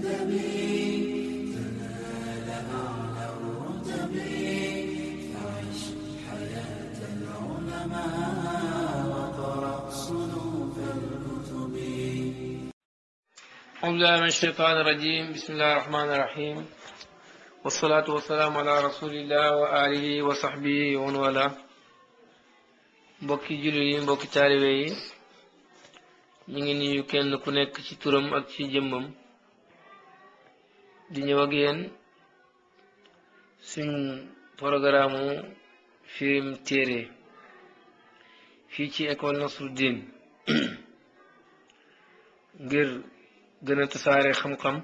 الأدب تنال أعلى الرتب فعش حياة العلماء وقرأ صنوف الكتب. أعوذ بالله من الشيطان الرجيم. بسم الله الرحمن الرحيم، والصلاة والسلام على رسول الله وآله وصحبه ومن والاه. mbokki jullit yi mbokki taalibe yi ñu ngi nuyu kenn ku nekk ci turam ak ci jëmmam di ñëw ak yéen suñ programme firim téere fii ci école Nasruddin ngir gën a tasaare xam-xam,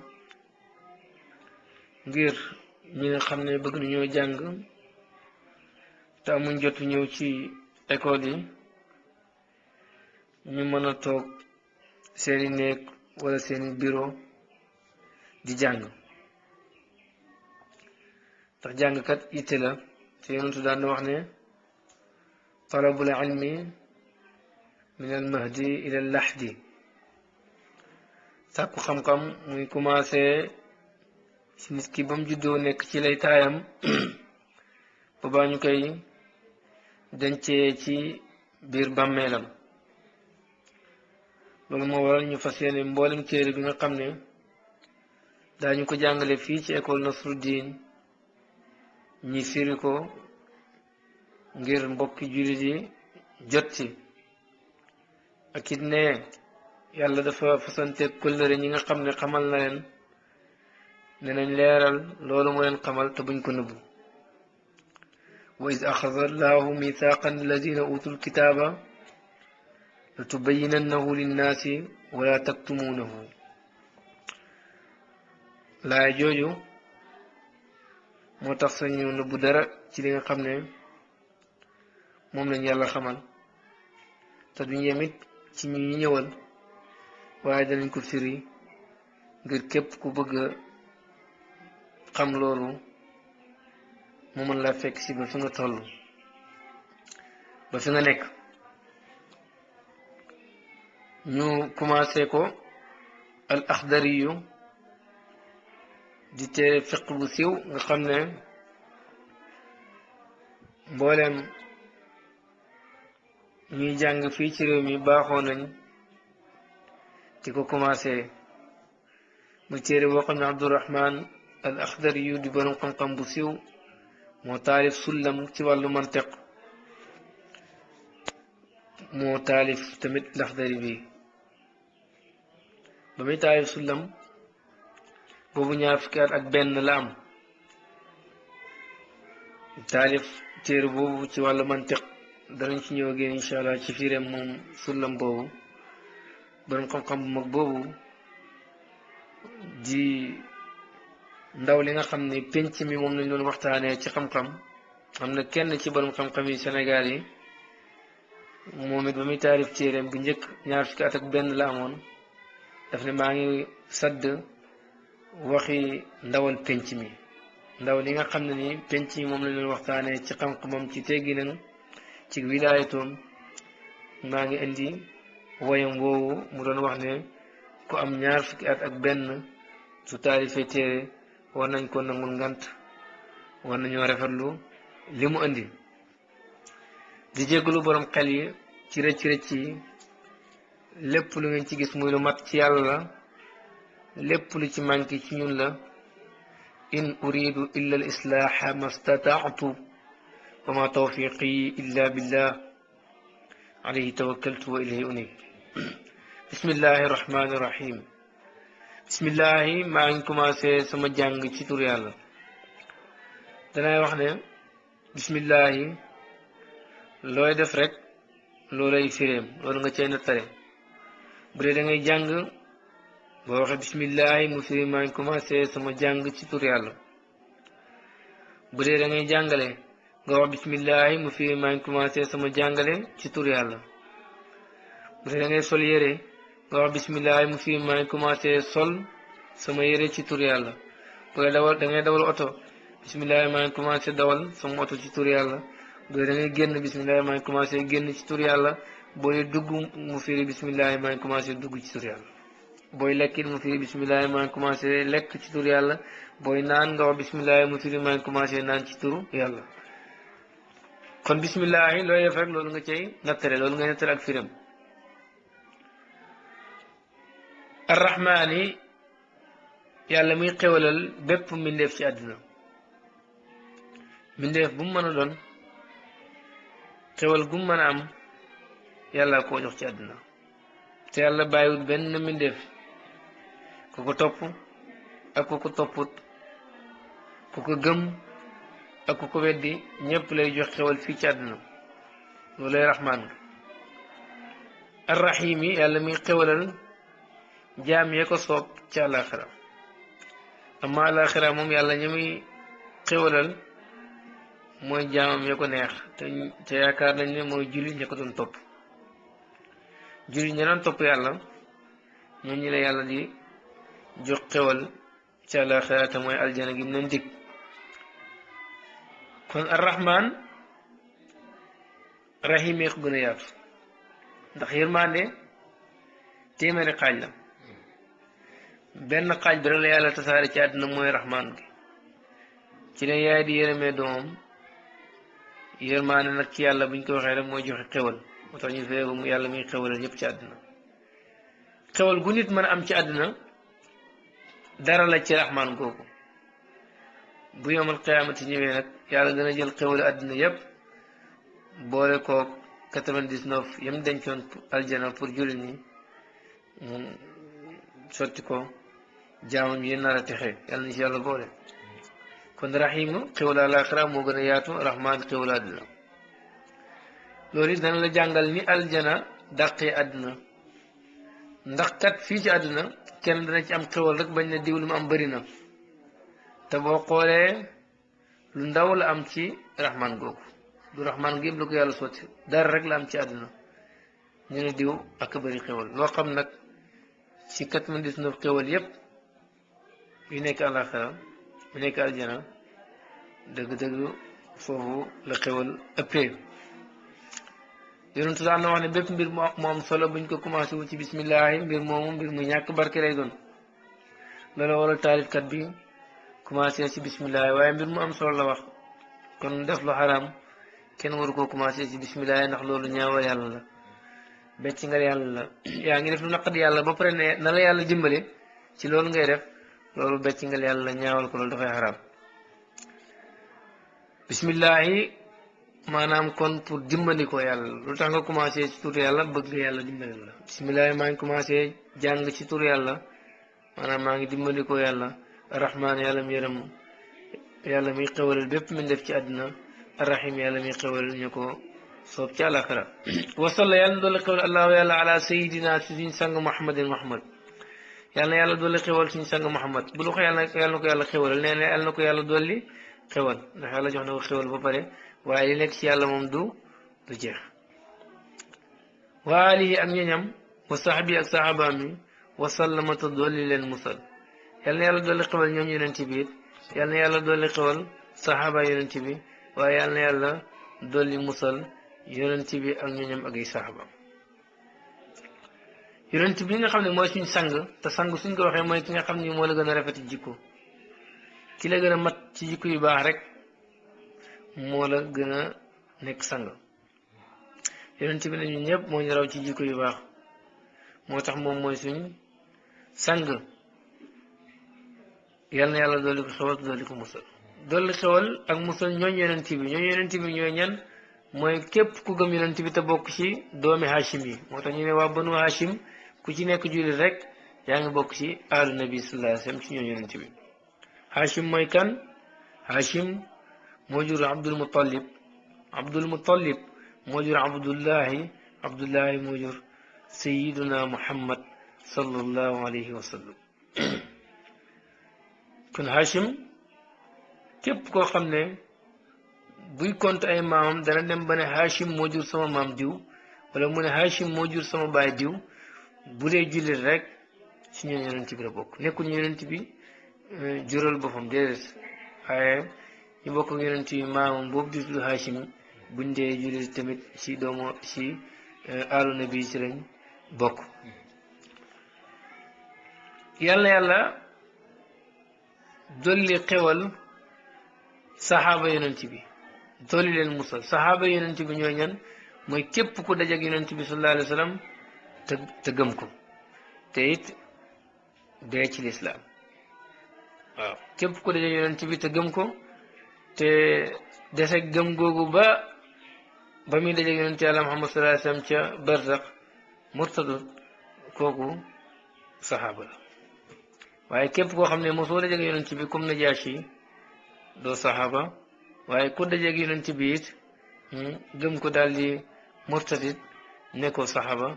ngir ñi nga xam ne bëgg nañoo jàng te amuñ jot ñëw ci école yi ñu mën a toog seeni néeg wala seeni bureau di jàng. ndax jàngkat yitte la te yonentu daan na wax ne talabul ilmi min al mahdi ila al lahdi. sàkku xam-xam muy commencé ci nit ki ba mu juddoo nekk ci lay taayam ba baa ñu koy dencee ci biir bàmmeelam. loolu moo waral ñu fas yéene mboolem téere bi nga xam ne daañu ko jàngale fii ci école Nasruddin ñi firi ko ngir mbokki jullit yi jot ci. ak it ne yàlla dafa fasante kóllëre ñi nga xam ne xamal na leen ne nañ leeral loolu mu leen xamal te buñ ko nëbbu. wa iz axada allahu mithaqa alladina utul kitaaba la tubayinannahu linnaasi wala taktumuunahu. laay jooju moo tax sañu nëbbu dara ci li nga xam ne moom lañ yàlla xamal te duñ yemit ci ñu ñëwal, waaye danañ ko firi ngir képp ku bëgg xam loolu mu mën laa fekk si ba fi nga toll ba fi nga nekk. ñu commencé ko al axdariyu di téere fiq bu siiw nga xam ne mbooleem ñuy jàng fii ci réew mi baaxoo nañ di ko commencé. mu téere boo xam ne Abdurahman al axdariyu di borom xam-xam bu siiw moo taalif sullam ci wàllu mantiq, moo taalif tamit laxdari bi. ba muy taalif sullam boobu ñaar fukki at ak benn la am. taalif téere boobu ci wàllu mantiq danañ ci ñëw génn incha allah ci fiireem moom sullam boobu. borom xam-xam bu mag boobu di ndaw li nga xam ne penc mi moom lañ doon waxtaanee ci xam-xam. am na kenn ci borom xam-xam yi Sénégal yi moom it ba muy taalif téereem bu njëkk ñaar fukki at ak benn la amoon. daf ne maa ngi sadd waxi ndawal penc mi, ndaw li nga xam ne ni penc mi moom lañ doon waxtaanee ci xam-xamam ci tegginam ci wilaayatoom. maa ngi indi woyam woowu mu doon wax ne ku am ñaar fukki at ak benn su taalifee téere war nañ ko nangul ngant, war nañoo rafetlu li mu indi. di jégalu borom xel yi ci rëcc-rëcc yi. lépp lu ngeen ci gis muy lu mat ci yàlla la, lépp lu ci manqué ci ñun la. in uridu illa al islaaha ma stataatu wa ma tawfiqi illa billah alayhi tawakkaltu wa ilayhi unib. bismillahi rahmani rahim. bismillahi maa ngi commencé sama jàng ci tur yàlla. danay wax ne bismillahi looy def rek loolay firéem, loolu nga cay nattare. bu dee da ngay jàng boo waxee bismillahi mu firi maa ngi commencé sama jàng ci tur yàlla. bu dee da ngay jàngale nga wax bismillahi mu firi maa ngi commencé sama jàngale ci tur yàlla. bu dee da ngay sol yére nga wax bismillahi mu firi maa ngi commencé sol sama yére ci tur yàlla. bu dee da ngay dawal oto bismillahi maa ngi commencé dawal sama oto ci tur yàlla. bu dee da ngay génn bismillahi maa ngi commencé génn ci tur yàlla. boo dee dugg mu firi bismillahi maa ngi commencé dugg ci tur yàlla. booy lekk it mu firi bisimilah maa ngi commencé lekk ci turu yàlla booy naan nga wax bisimilah mu firi maa ngi commencé naan ci turu yàlla kon bisimilah looy def rek loolu nga cay nattare loolu nga nattare ak firam arrahmaani yàlla muy xewalal bépp mbindeef ci àdduna mbindeef bu mu mën a doon xewal gu mu mën a am yàlla koo jox ci àdduna te yàlla bàyyiwut benn mbindeef ku ko topp ak ku ko topput ku ko gëm ak ku ko weddi ñëpp lay jox xewal fii ci àdduna loolu lay raxmaan nga arrahim yi yàlla muy xewalal jaam yee ko soob ci àllaaxira amma àllaaxira moom yàlla ña muy xewalal mooy jaamam ya ko neex te yaakaar nañ ne mooy julli ña ko doon topp julli ña doon topp yàlla ñoom ñi la yàlla di jox xewal ci àllaaxira te mooy aljana gi mu leen dig kon arrahman rahim yi ko gën a yaatu ndax yërmande téeméeri xaaj la benn xaaj bi rek la yàlla tasaare ci àdduna mooy rahman gi ci la yaay di yërëmee doomam yërmande nag ci yàlla buñ ko waxee rek mooy joxe xewal moo tax ñu fee yàlla muy xewalal ñëpp ci àdduna xewal gu nit mën a am ci àdduna dara la ci rahman googu bu yomal qiyaamati ñëwee nag yàlla dana jël xewal àdduna yëpp boole koog 99 yam dencoon aljana pour jullit ñi mu sotti ko jaamam yi nar a texe yàlla na ci yàlla boole kon rahimu xewal àllaaxira moo gën a yaatu rahman xewal àdduna loolu it dana la jàngal ni aljana dàqee àdduna ndax kat fii ci àdduna kenn dana ci am xewal rek bañ na diw lu mu am bëri na te boo xoolee lu ndaw la am ci rahman googu du rahman gi yëpp la ko yàlla sotti dara rek la am ci àdduna ñu ne diw ak bëri xewal loo xam nag ci 99 xewal yëpp yu nekk àllaaxira yu nekk aljana dëgg-dëgg foofu la xewal ëppee yonentu daan na wax ne bépp mbir mu am solo buñ ko commencé wu ci bismillahi mbir moomu mbir mu ñàkk barke lay doon loolu waral taalifkat bi commencé ci bismillahi waaye mbir mu am solo la wax kon def lu xaraam kenn waru koo commencé ci bismillahi ndax loolu ñaawal yàlla la becc nga yàlla la yaa ngi def lu naqadi yàlla ba pare ne na la yàlla dimbale ci loolu ngay def loolu becc nga yàlla la ñaawal ko loolu dafay xaraam bismillahi maanaam kon pour dimbali ko yàlla lu tax nga commencé ci tur yàlla bëgg yàlla dimbali la bismillahi maa ngi commencé jàng ci tur yàlla maanaam maa ngi dimbali ko yàlla arrahman yàlla mi yërëm yàlla muy xewalal bépp mi def ci àdduna arrahim yàlla muy xewalal ñu ko soob ci àllaaxira wasalla yàlla doole xewal allahu yàlla ala sayidina si suñ sang muhammadin muhammad yàlla doole xewal suñ sang muhammad bu lu ko yàlla na ko yàlla xewalal nee na yàlla na ko yàlla dolli xewal ndax yàlla jox na ko xewal ba pare waaye li nekk ci yàlla moom du jeex wa alihi ak ñoñam wa sahbi ak sahabaam yi wa sallama te dolli leen musal yàlla na yàlla dolli xewal ñoom yonent bi it yàlla na yàlla dolli xewal sahaba yonent bi waaye yàlla na yàlla dolli musal yonent bi ak ñoñam ak ay sahabaam yonent bi nga xam ne mooy suñ sang te sang suñ ko waxee mooy ki nga xam ne moo la gën a rafeti jikko ki la gën a mat ci jikko yu baax rek moo la gën a nekk sang yonent bi ne ñun ñëpp moo ñu raw ci jikko yu baax moo tax moom mooy suñ sang yal na yàlla dolli ko xewal dolli ko musal dolli xewal ak musal ñooñ yonent bi ñooy ñan mooy képp ku gëm yonent bi te bokk ci doomi Hachim yi moo tax ñu ne waa banu Hachim ku ci nekk jullit rek yaa ngi bokk ci aalu nabi sallallahu alayhi wa sallam ci ñooñ yonent bi Hachim mooy kan Hachim moo jur Abdul Muttalib moo jur Abdullahi moo jur Sayyiduna Muhammad sallallahu alayhi wa sallam kon Hachim képp koo xam ne buy compte ay maamam dana dem ba ne Hachim moo jur sama maam diw wala mu ne Hachim moo jur sama baay diw bu dee jullit rek ci ñoom yonent bi la bokk nekkul yonent bi jural boppam déedéet waaye ñu bokk ak yonent yi maamam boobu di tudd Hachim buñ dee jullit tamit ci doomu ci aalu nabi ci lañ bokk yàlla yàlla dolli xewal saxaaba yonent bi dolli leen musal saxaaba yonent bi ñooy ñan mooy képp ku dajak yonent bi sallallahu alayhi wa sallam te gëm ko te it dee ci lislaam waaw képp ku dajak yonent bi te gëm ko te dese gëm googu ba muy dajak yonent yàlla Muhammad sallallahu alayhi wa sallam ca barzaq murtadut kooku saxaaba la waaye képp koo xam ne mosoo dajak yonent bi comme Najaashi doo saxaaba waaye ku dajak yonent bi it gëm ko daal di murtadit nekkoo saxaaba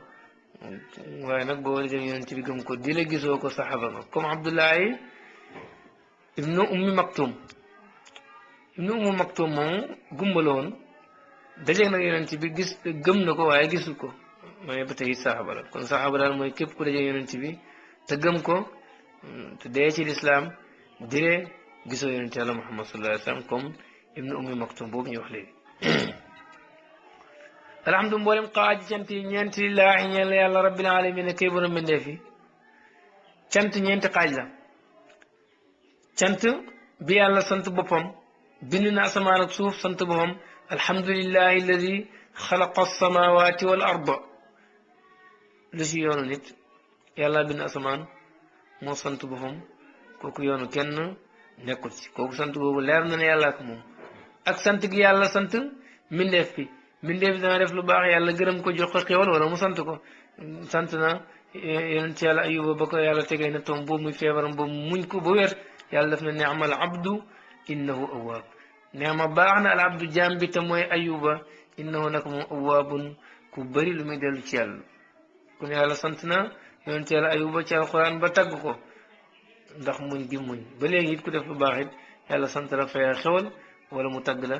waaye nag boo dajak yonent bi gëm ko di la gisoo ko saxaaba nga comme Abdullahi ibnu ummi maktum moom gumbaloon dajak nag yonent bi gis gëm na ko waaye gisul ko mooy ba tey saxaaba la kon saxaaba daal mooy képp ku dajak yonent bi te gëm ko te dee ci lislaam dire gisoo yonent yàlla Muhammad sallallahu alayhi wa sallam comme ibnu ummi maktum boobu ñu wax léegi alhamdu mboolem xaaji cant yi ñeenti lillaahi ñeel yàlla rabbil alamin kay borom mbindee fi cant ñeenti xaaj la cant bi yàlla sant boppam bind na asamaan ak suuf sant boppam alhamdulillahi alladi xalaqa alsamawati wal arda lu si yoonu nit yàlla bind asamaan moo sant boppam kooku yoonu kenn nekkul ci kooku sant boobu leer na ne yàlla ak moom ak sant gi yàlla sant mbindeef bi mbindeef bi dana def lu baax yàlla gërëm ko jox ko xéwal wala mu sant ko sant na yonent yàlla ayuba ba ko yàlla tegee na toom boobu muy feebaram boobu muñ ko ba wér yàlla def na ni'mal abdu innahu awwaab neema baax na al abdu jaam bi te mooy ayuba innahu nag moom awwaabun ku bëri lu muy dellu ci yàlla kon yàlla sant na yonent yàlla ayuba ci alquran ba tagg ko ndax muñ gi muñ ba léegi it ku def lu baax it yàlla sant la fay xewal wala mu tagg la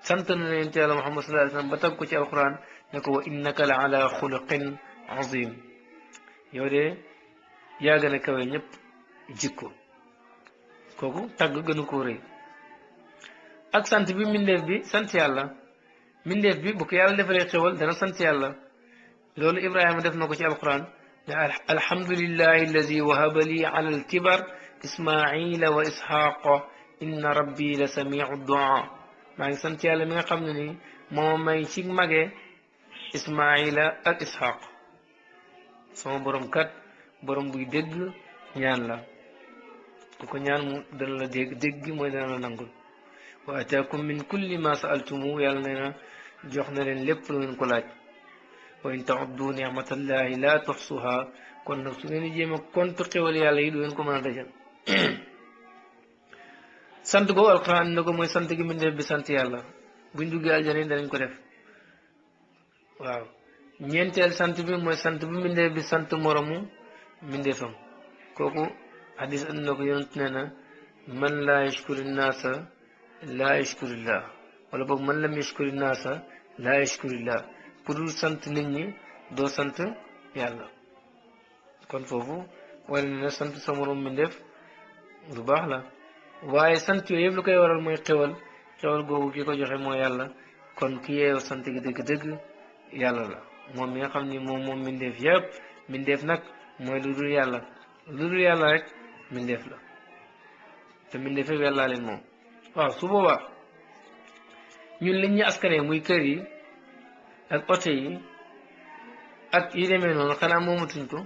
sant na yonent yàlla Muhammad sallallahu alayhi wa sallam ba tagg ko ci alquran ne ko wa innaka la ala xuluqin azim yow de yaa gën a kawe ñëpp jikko kooku tagg gënu koo rëy ak sant bi mbindeef bi sant yàlla mbindeef bi bu ko yàlla defalee xewal dana sant yàlla loolu Ibrahima def na ko ci alquran ne alhamdulillahi alladi wahaba li ala alkibar ismaila wa ishaqa inna rabbi la samiu duaa maa ngi sant yàlla mi nga xam ne ni moo may ci mage ismaila ak ishaq sama borom kat borom buy dégg ñaan la ku ko ñaan mu dana la dégg dégg mooy dana la nangul wa ataakum min kulli ma saaltumu yàlla nee na jox na leen lépp lu ngeen ko laaj wa in tauddu nicmatallahi la tuxsuha kon nag su ngeen jéem a compte xewal yàlla yi du ngeen ko mën a dajal sant ko alquran na ko mooy sant gi mbindeef bi sant yàlla buñ duggee aljana yi danañ ko def waaw ñeenteel sant bi mooy sant bu mbindeef bi sant moromu mbindeefam kooku hadis and na ko yonent nee na man laa yashkuri naasa laa yashkurillah wala boog man lam yashkuri naasa laa yashkurillah ku dul sant nit ñi doo sant yàlla kon foofu wala ne na sant sa morom mbindeef lu baax la waaye sant yooyu yëpp lu koy waral mooy xewal googu ki ko joxe mooy yàlla kon ki yeew sant gi dëgg-dëgg yàlla la moom mi nga xam ni moom mbindeef yëpp mbindeef nag mooy lu dul yàlla rek mbindeef la te mbindeef yëpp yàllaa leen moom waaw su boobaa ñun liñ ñu askanee muy kër yi ak oto yi ak yi demee noonu xanaa moomatuñ ko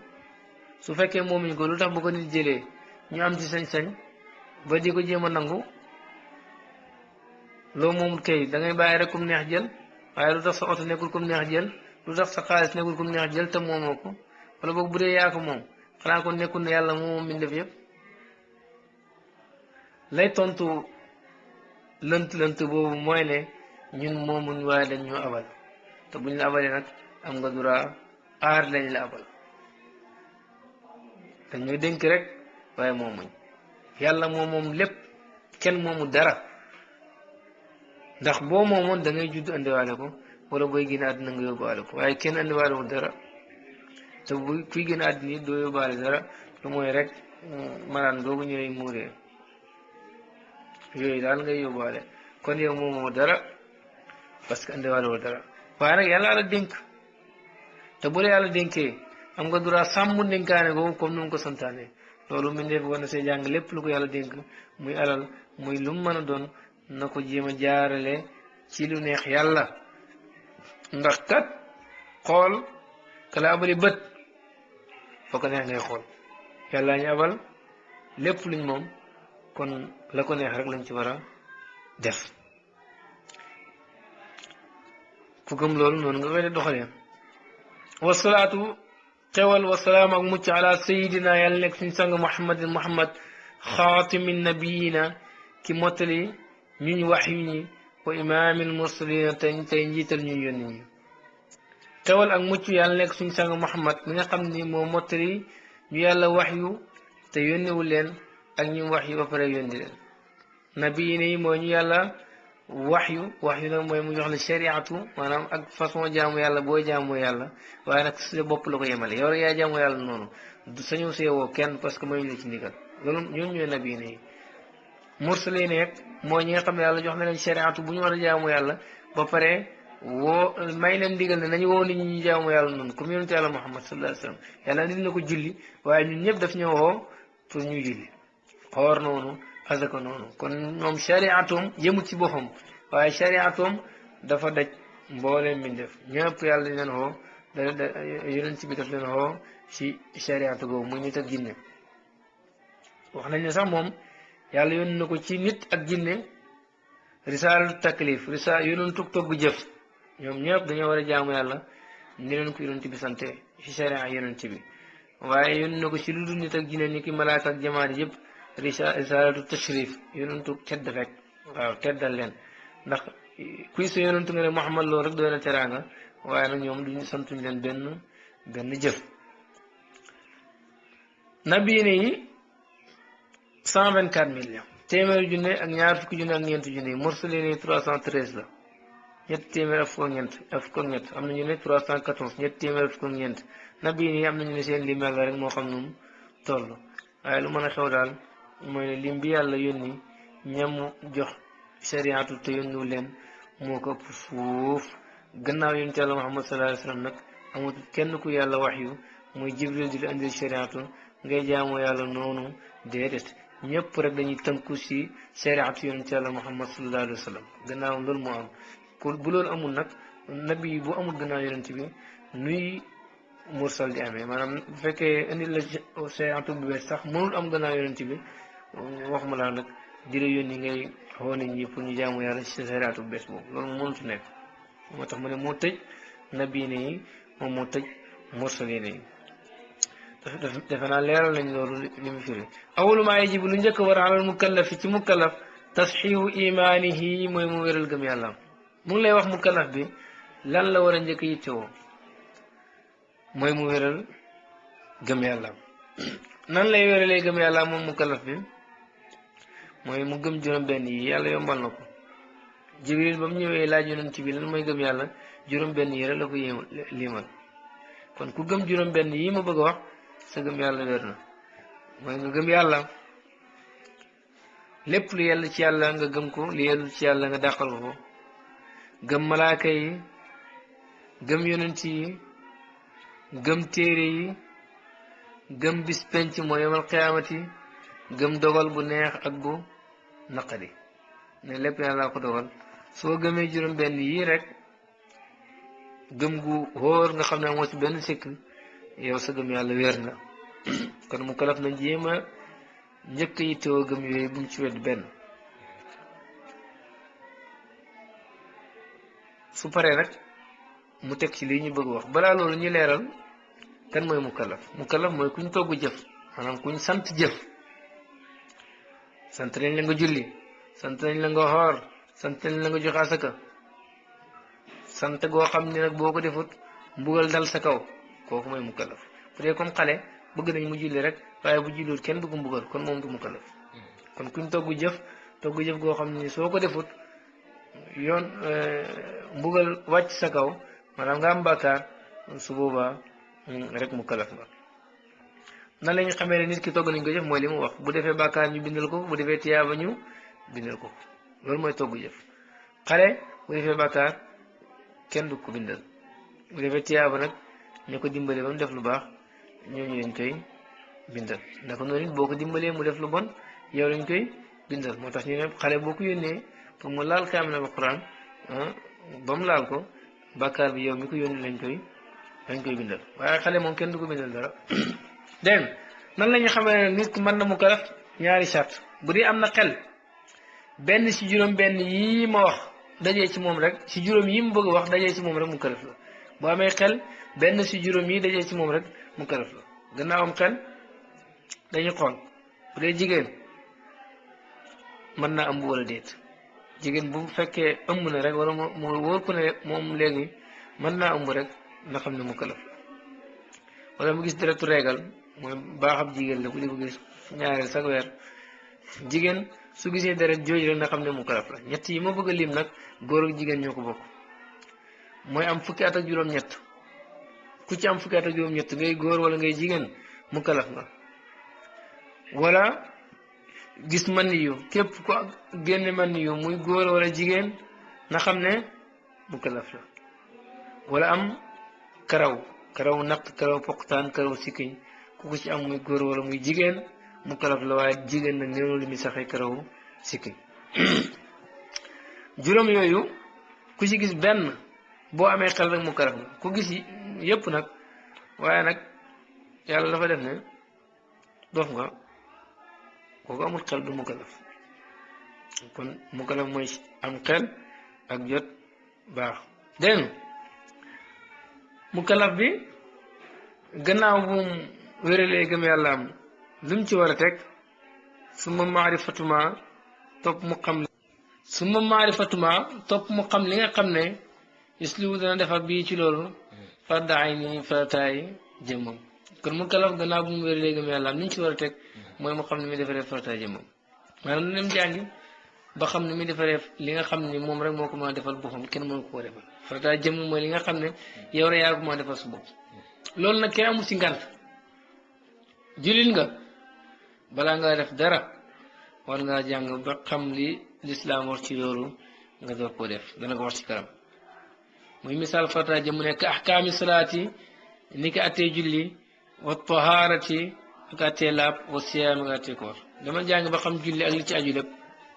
su fekkee moomuñ ko lu tax bu ko nit jëlee ñu am ci sañ-sañ ba di ko jéem a nangu loo moomut kay da ngay bàyyi rek kum neex jël waaye lu tax sa oto nekkul kum neex jël lu tax sa xaalis nekkul kum neex jël te moomoo ko wala boog bu dee yaa ko moom xanaa kon nekkul ne yàlla moom mbindeef yëpp lay tontu lënt boobu mooy ne ñun moomuñ waaye dañ ñu abal te buñ la abalee nag am nga droit aar lañ la abal dañ ñuy dénk rek waaye moomuñ yàlla moom lépp kenn moomu dara ndax boo moomoon da ngay judd andiwaale ko wala booy génn àddina nga yóbbaale ko waaye kenn andiwaale wu dara te bu kuy génn àddina yi doo yóbbaale dara lu mooy rek maraan googu ñooy muuree yooyu daal ngay yóbbaale kon yow moomoo dara parce que andiwaale wu dara waaye nag yàlla la dénk te bu la yàlla dénkee am nga droit sàmm dénkaane googu comme ni mu ko santaane loolu mbindeef war na see jàng lépp lu ko yàlla dénk muy alal muy lu mu mën a doon na ko jéem a jaarale ci lu neex yàlla ndax kat xool kala abali bët foo ko neex ngay xool yàlla ñu abal lépp luñ moom kon la ko neex rek lañ ci war a def ku gëm loolu noonu nga koy doxalee wasalaatu xewal wasalaam ak mucc ala sayidina yàlla nekk suñ sang muhammad xaatimi nabiyina ki mottali ñuñ wax yu ñi wa imaamil mursalina tey njiital ñu yónni ñi xewal ak mucc yàlla nekk suñ sang muhammad mi nga xam ni moo mottali ñu yàlla wax yu te yónniwul leen ak ñu wax yu ba pare yónni leen nabiyina yi mooy ñu yàlla wax yu nag mooy mu jox la shariatu maanaam ak façon jaamu yàlla booy jaamu yàlla waaye nag sa bopp la ko yemale yow rek yaa jaamu yàlla noonu du sañu seewoo kenn parce que mayuñ la ci ndigal loolu ñooñu ñooy nabi yi mursalin yeeg mooy ñi nga xam ne yàlla jox na leen shariatu bu ñu war a jaamu yàlla ba pare woo may leen ndigal ne nañu woo nit ñi ñu jaamu yàlla noonu comme yonente yàlla Muhammad sallallahu alayhi wa sallam yàlla nit na ko julli waaye ñun ñëpp daf ñoo woo pour ñuy julli xoor noonu azaka noonu kon moom shariatum yëmut ci boppam waaye shariatum dafa daj mbooleem mbindeef ñëpp yàlla dañ leen xoo yonent bi daf leen xoo ci shariatu googu muy nit ak jinne wax nañ ne sax moom yàlla yónni na ko ci nit ak jinne risaalatu taklif yonentu togg jëf ñoom ñëpp dañoo war a jaamu yàlla ni leen ko yonent bi sante ci sharia yonent bi waaye yónni na ko ci lu dul nit ak jinne ni ki malaaka ak jamaat yëpp risaalatu tashrif yonentu tedd rek waaw teddal leen ndax kuy sa yonentu nga ne Muhammad loolu rek doy na teraanga waaye nag ñoom duñu santuñ leen benn jëf nabiine yi 124 millions téeméeri junne ak ñaar fukki junne ak ñeenti junne yi mursalin yi 313 la ñetti téeméer ak fukk ak ñett am na ñu ne 314 ñetti téeméer ak fukk ak ñeent nabiine yi am na ñu ne seen lim yàlla rek moo xam nu mu toll waaye lu mën a xew daal mooy ne lim bi yàlla yónni ñamu jox shariatu te yónniwu leen moo ko ëpp fuuf gannaaw yonent yàlla Muhammad sallallahu alayhi wa sallam nag amut kenn ku yàlla wax yu muy jibril di la andil shariatu ngay jaamoo yàlla noonu déedéet ñëpp rek dañuy tënku si shariatu yonent yàlla Muhammad sallallahu alayhi wa sallam gannaaw loolu moo am pour bu loolu amul nag nabi bu amul gannaaw yonent bi nuy mursal di amee maanaam bu fekkee indil la shariatu bu bees sax mënul am gannaaw yonent bi waxuma laa nag di la yónni ngay xoo nit ñi pour ñu jaamu yàlla ci shariatu bu bees boobu loolu mënut nekk moo tax mu ne moo tëj nabiine yi moom moo tëj mursaline yi defe naa leeral nañ loolu li mu firi awalu maa yajibu lu njëkk war alal mukallafi ci mukallaf tasxiihu imaanihi mooy mu wéral gëm yàlla mu ngi lay wax mukallaf bi lan la war a njëkk yittewoo mooy mu wéral gëm yàlla nan lay wéralee gëm yàlla moom mukallaf bi mooy mu gëm juróom-benn yi yàlla yombal na ko jibril ba mu ñëwee laaj yonent bi lan mooy gëm yàlla juróom-benn yi rek la ko limal kon ku gëm juróom-benn yi ma bëgg a wax sa gëm yàlla wér na mooy nga gëm yàlla lépp lu yàlla ci yàlla nga gëm ko lu yàlla ci yàlla nga dàqal ko gëm malaaka yi gëm yonent yi gëm téere yi gëm bis penc mooy yamal qiyaamati gëm dogal bu neex ak bu naqadi ne lépp yàlla ko dogal soo gëmee juróom-benn yii rek gëm gu hóor nga xam ne amoo ci benn sikk yow sa gëm yàlla wér na kon mu kalaf na jéem a njëkk yi teewoo gëm yooyu bu mu ci wedd benn su paree nag mu teg ci lii ñu bëgg wax balaa loolu ñu leeral kan mooy mu kalaf mooy kuñ togg jëf maanaam kuñ sant jëf sant nañ la nga julli sant nañ la nga xoor sant nañ la nga joxe asaka sant goo xam ne nag boo ko defut mbugal dal sa kaw kooku mooy mukallaf bu dee comme xale bëgg nañ mu julli rek waaye bu julliwut kenn du ko mbugal kon moom du mukallaf kon kuñ togg jëf goo xam ne soo ko defut yoon mbugal wàcc sa kaw maanaam nga am bàkkaar su boobaa rek mukallaf nga nan la ñu xamee ne nit ki togg nañ ko jëf mooy li mu wax bu defee bàkkaar ñu bindal ko bu defee tiyaaba ñu bindal ko loolu mooy togg jëf xale bu defee bàkkaar kenn du ko bindal bu defee tiyaaba nag ñu ko dimbale ba mu def lu baax ñooñu bindal naka noonu it boo ko dimbalee mu def lu bon yow lañ koy bindal moo tax ñu ne xale boo ko yónnee pour mu laal kaamil alquran ba mu laal ko bàkkaar bi yow mi ko yónni lañ koy bindal waaye xale moom kenn du ko bindal dara dégg nan la ñu xamee ne nit ku mën na mu kalaf ñaari charte bu dee am na xel benn si juróom benn yii ma wax dajee ci moom rek si juróom yi mu bëgg a wax dajee ci moom rek mu kalaf la boo amee xel benn si juróom yi dajee ci moom rek mu kalaf la gannaawam xel dañuy xool bu dee jigéen mën naa ëmb wala déet jigéen bu fekkee ëmb na rek wala mu wóor ko ne moom léegi mën naa ëmb rek na xam ne mu kalaf la wala mu gis deretu régal mooy baaxab jigéen la bu di ko gis ñaareel sax weer jigéen su gisee deret jooju rek na xam ne mu kalaf la ñett yi ma bëgg a lim nag góor ak jigéen ñoo ko bokk mooy am fukki at ak juróom-ñett ku ci am fukki at ak juróom-ñett ngay góor wala ngay jigéen mu kalaf nga wala gis man yu képp ku génne man yu muy góor wala jigéen na xam ne mu kalaf la wala am karaw naq karaw poqtaan karaw sikkiñ ku ko ci am muy góor wala muy jigéen mu kalaf la waaye jigéen nag néew li muy saxee karaw sikkiñ juróom yooyu ku ci gis benn boo amee xel rek mu kalaf la ku gis yépp nag waaye nag yàlla dafa def ne dof nga kooku amul xel du mu kalaf kon mu kalaf mooy am xel ak jot baax dégg mu kalaf bi gannaaw bu mu wéralee gëm yàlla am lu mu ci war a teg suma maarifatuma topp mu xam li nga xam ne isliwu dana defar bii ci loolu farda ay ni farataay jëmmam kon mu kalaf gannaaw bu mu wéralee gëm yàlla am li ñu ci war a teg mooy mu xam ne muy defaree farataay jëmmam maanaam nu dem jàngi ba xam ne muy defaree li nga xam ne moom rek moo ko mën a defal boppam kenn mënu ko defal farataay jëmm mooy li nga xam ne yow rek yaa ko mën a defal su bopp loolu nag kenn amul si ngant jullit nga balaa ngaa def dara war ngaa jàng ba xam li lislaam wax ci loolu nga door koo def dana ko wax ci kanam muy misaal farataay jëmm nekk ahkaami salaati ni ki attee julli wa tahaarati ak attee laab wa siyaam ak attee koor dama jàng ba xam julli ak li ci aju lépp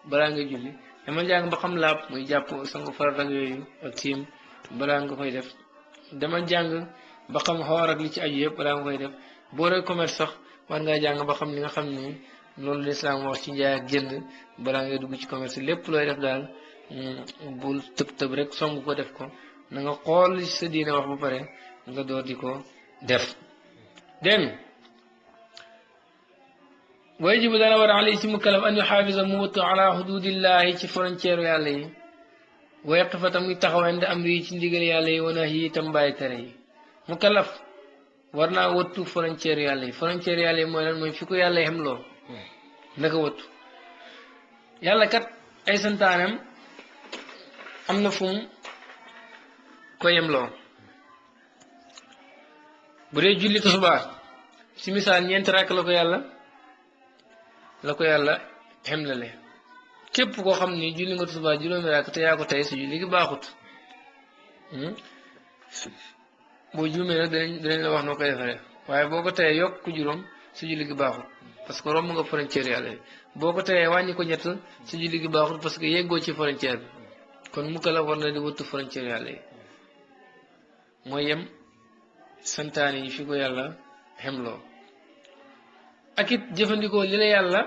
balaa nga julli dama jàng ba xam laab muy jàpp sangu farat ak yooyu ak tiim balaa nga koy def dama jàng ba xam xoor ak li ci aju yëpp balaa nga koy def boo dee commerce sax war ngaa jàng ba xam li nga xam ni loolu lislaam wax ci njaay ak jënd balaa ngay dugg ci commerce lépp looy def daal bul tëb rek song ko def ko na nga xool li sa diine wax ba pare nga door di ko def dégg wajibu dana war alay ci mukallaf an yuxaafisa mu wattu ala xududillahi ci frontière yàlla yi wa yaqifa tam muy taxaw inde amri yi ci ndigal yàlla yi wana yi tam bàyyi tere yi mukallaf war naa wattu frontière yàlla yi frontière yàlla yi mooy lan mooy fi ko yàlla yi xam loo naka wattu yàlla kat ay santaanem am na fu mu ko yemloo bu dee julli tisbaar ci misaal ñeenti rakk la ko yàlla xemlale képp koo xam ni julli nga tisbaar juróomi rakk te yaa ko tey sa julli gi baaxut boo juumee nag dinañ la wax noo koy defaree waaye boo ko teyee yokk ko juróom sa julli gi baaxut parce que romb nga frontière yàlla yi boo ko teyee wàññi ko ñett sa julli gi baaxut parce que yeggoo ci frontière bi kon mu la war na di wëttu frontière yàlla yi mooy yem santaane yi fi ko yàlla xemloo ak it jëfandikoo li la yàlla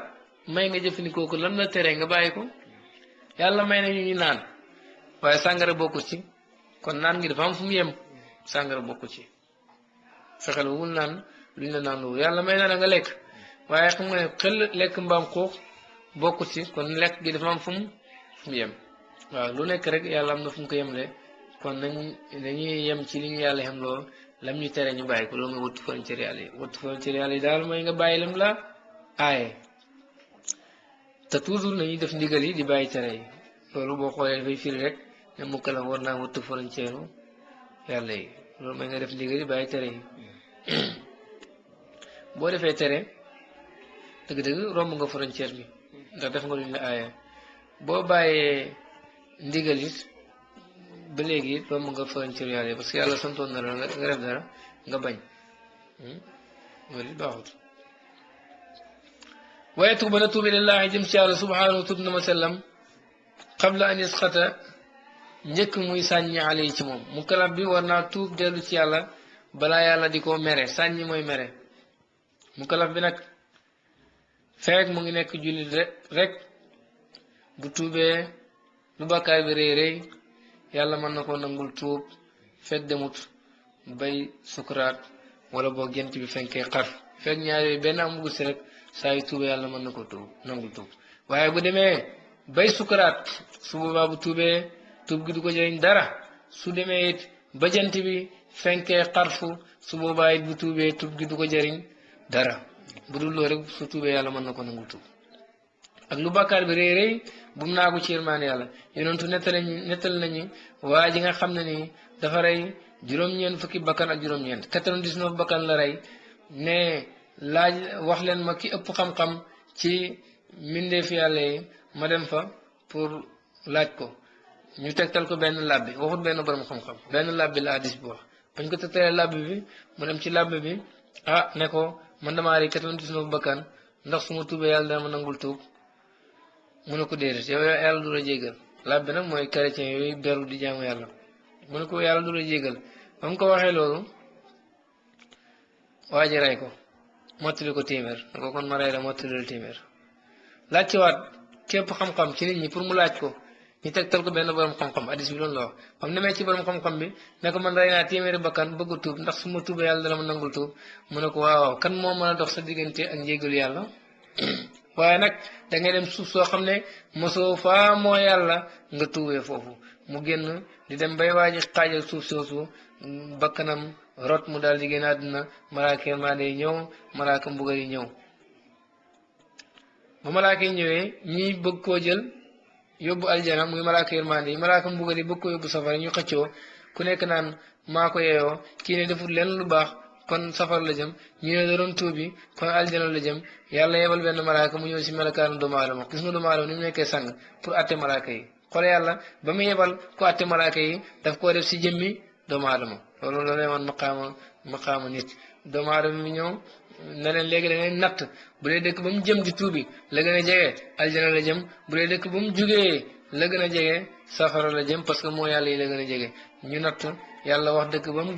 may nga jëfandikoo ko lam la tere nga bàyyi ko yàlla may na ñu naan waaye sàngara bokkut ci kon naan ngi dafa am fu mu yem sàngara bokkut ci fexeel wul naan luñ la naan loolu yàlla may na la nga lekk waaye xam nga ne xel lekk mbaam xuux bokkut ci kon lekk gi dafa am fu mu yem waaw lu nekk rek yàlla am na fu mu ko yemle kon dañuy yem ci li ñu yàlla xem loo lam ñu tere ñu bàyyi ko loolu mooy wattu frontière yàlla yi wattu frontière yàlla yi daal mooy nga bàyyi lam la aaye te toujours nañuy def ndigal yi di bàyyi tere yi loolu boo xoolee dafay firi rek ne mukallaf war naa wattu frontière yàlla yi loolu mooy nga def ndigal yi bàyyi tere yi boo defee tere dëgg-dëgg romb nga frontière bi ndax def nga luñ la aaye boo bàyyee ndigal it ba léegi it romb nga frontière yàlla yi parce que yàlla santoon na la nga def dara nga bañ loolu it baaxut waaye tuuba na tuubi lillahi jëm ci yàlla subhanahu tudd na ma sellam qabla an yasxata njëkk muy sàññi ale yi ci moom mu kalaf bi war naa tuub dellu ci yàlla balaa yàlla di ko mere sàññi mooy mere mu kalaf bi nag feek mu ngi nekk jullit rek bu tuubee lu bàkkaar bi rëy rëy yàlla mën na ko nangul tuub fekk demut bay sukuraat wala boo gent bi fenkee xar fekk ñaar yooyu benn amugul si rek saa yu tuubee yàlla mën na ko tuub nangul tuub waaye bu demee bay sukuraat su boobaa bu tuubee tuub gi du ko jëriñ dara su demee it ba jant bi fenkee xarfu su boobaa it bu tuubee tuub gi du ko jëriñ dara bu dul loolu rek su tuubee yàlla mën na ko nangul tuub ak lu bàkkaar bi rëy rëy bu mu naagu ci yërmaane yàlla yonentu nettali nañu waa ji nga xam ne ni dafa rey juróom-ñeent fukki bakkan ak juróom-ñeent 99 bakkan la rey ne laaj wax leen ma ki ëpp xam-xam ci mbindeef yàlla yi ma dem fa pour laaj ko ñu tegtal ko benn labbi waxut benn borom xam-xam benn labbi la hadis bi wax bañ ko tegtalee labbi bi mu dem ci labbi bi ne ko man damaa rey 99 bakkan ndax su ma tuubee yàlla dama nangul tuub mu ne ko déedéet yow yàlla du la jégal labbi nag mooy chrétien yooyu beru di jaamu yàlla mu ne ko yàlla du la jégal ba mu ko waxee loolu waa ji rey ko mottali ko téeméer ne ko kon ma rey la mottali la téeméer laaj ci waat képp xam-xam ci nit ñi pour mu laaj ko ñu tegtal ko benn borom xam-xam hadis bi loolu la wax am demee ci borom xam-xam bi ne ko man rey naa téeméeri bakkan bëgg a tuub ndax su ma tuubee yàlla dana ma nangul tuub mu ne ko waaw kan moo mën a dox sa diggante ak njégalu yàlla waaye nag da ngay dem suuf soo xam ne mosoo faa moo yàlla nga tuubee foofu mu génn di dem bay waaji xaajal suuf soosu bakkanam rot mu daal di génn àdduna malaaka yërmande yi ñëw malaaka mbugal yi ñëw ba malaaka yi ñëwee ñii bëgg koo jël yóbbu aljana muy malaaka yërmande yi malaaka mbugal yi bëgg ko yóbbu safara ñu xëccoo ku nekk naan maa ko yeeyoo kii ne deful leen lu baax kon safar la jëm ñu ne da doon tuubi kon aljana la jëm yàlla yebal benn malaaka mu ñëw si melakaanu doomu aadama gis nga doomu aadama ni mu nekkee sang pour atte malaaka yi xool yàlla ba mu yebal ko atte malaaka yi daf koo def si jëmmi doomu aadama loolu la lay woon maqaama nit doomu aadama mi ñëw ne leen léegi da ngay natt bu dee dëkk ba mu jëm di tuubi la gën a jege aljana la jëm bu dee dëkk ba mu jugee la gën a jege safara la jëm parce que moo yàlla yi la gën a jege ñu natt yàlla wax dëkk ba mu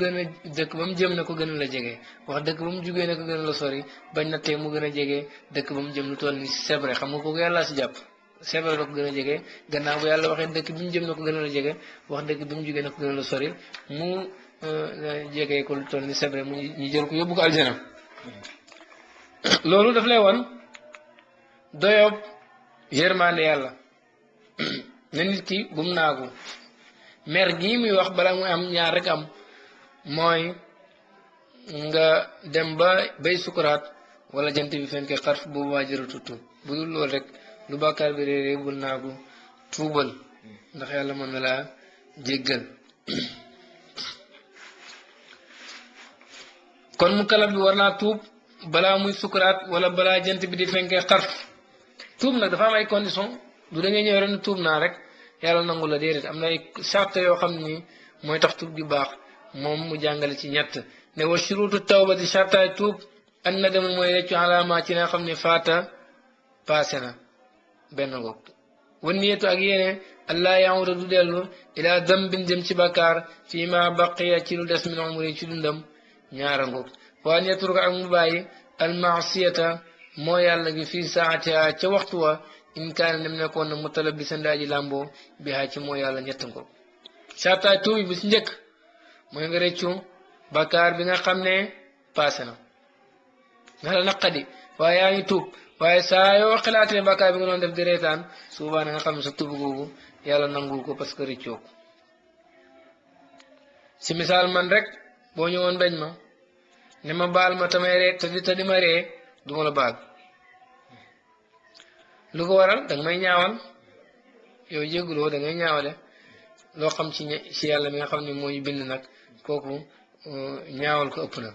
dëkk ba mu jëm na ko gën a la jege wax dëkk ba mu jugee na ko gën a la sori bañ nattee mu gën a jege dëkk ba mu jëm lu toll ni c'est vrai xam nga kooku yàlla si jàpp c'est vrai la ko gën a jege gannaaw bu yàlla waxee dëkk bi mu jëm na ko gën a la jege wax dëkk bi mu jugee na ko gën a la sori mu jege ko lu toll ni c'est vrai mu ñu jël ko yóbbu ko aljana loolu daf lay won doyob yërmande yàlla na nit ki bu mu naagu mer gii muy wax bala muy am ñaar rek am mooy nga dem ba bay sukuraat wala jant bi fenke xarf boobu waa jëratu tuub bu dul loolu rek lu bàkkaar bi réeree bul naagu tuubal ndax yàlla mën na laa jéggal kon mu kalaf bi war naa tuub balaa muy sukuraat wala balaa jant bi di fenkee xarf tuub nag dafa am ay condition du da ngay ñëw ren tuub naa rek yàlla nangu la déedéet am na ay charte yoo xam ni mooy tax tuub gi baax moom mu jàngale ci ñett ne wa shurutu tawbati chartaay tuub an na dem mooy reccu alaama ci nga xam ne faata passé na benn ngoog wa niyatu ak yéene allah yahuda du dellu ila dambin jëm ci bakkaar fii ma baqiya ci lu des min umri ci dundam ñaara ngoog waa niyatruka ak mu bàyyi almasiyata moo yàlla gi fii saatiha ca waxtu wa in kaane nem nekkoon na mu talab bi sa ndaaji làmboo bi haa ci moo yàlla ñett ngoog sartaay tuub bi si njëkk mooy nga reccu bakkaar bi nga xam ne passé na nga la naqadi waaye yaa ngi tuub waaye saa yoo xalaatee bakkaar bi nga doon def di reetaan su boobaa nga xam ne sa tuub googu yàlla nangul ko parce que rëccoo ko si misaal man rek boo ñëwoon bañ ma ne ma baal ma tamay ree te di ma ree du ma la baal lu ko waral danga may ñaawal yow jégguloo da ngay ñaawale loo xam ci yàlla mi nga xam ne moo ñu bind nag kooku ñaawal ko ëpp na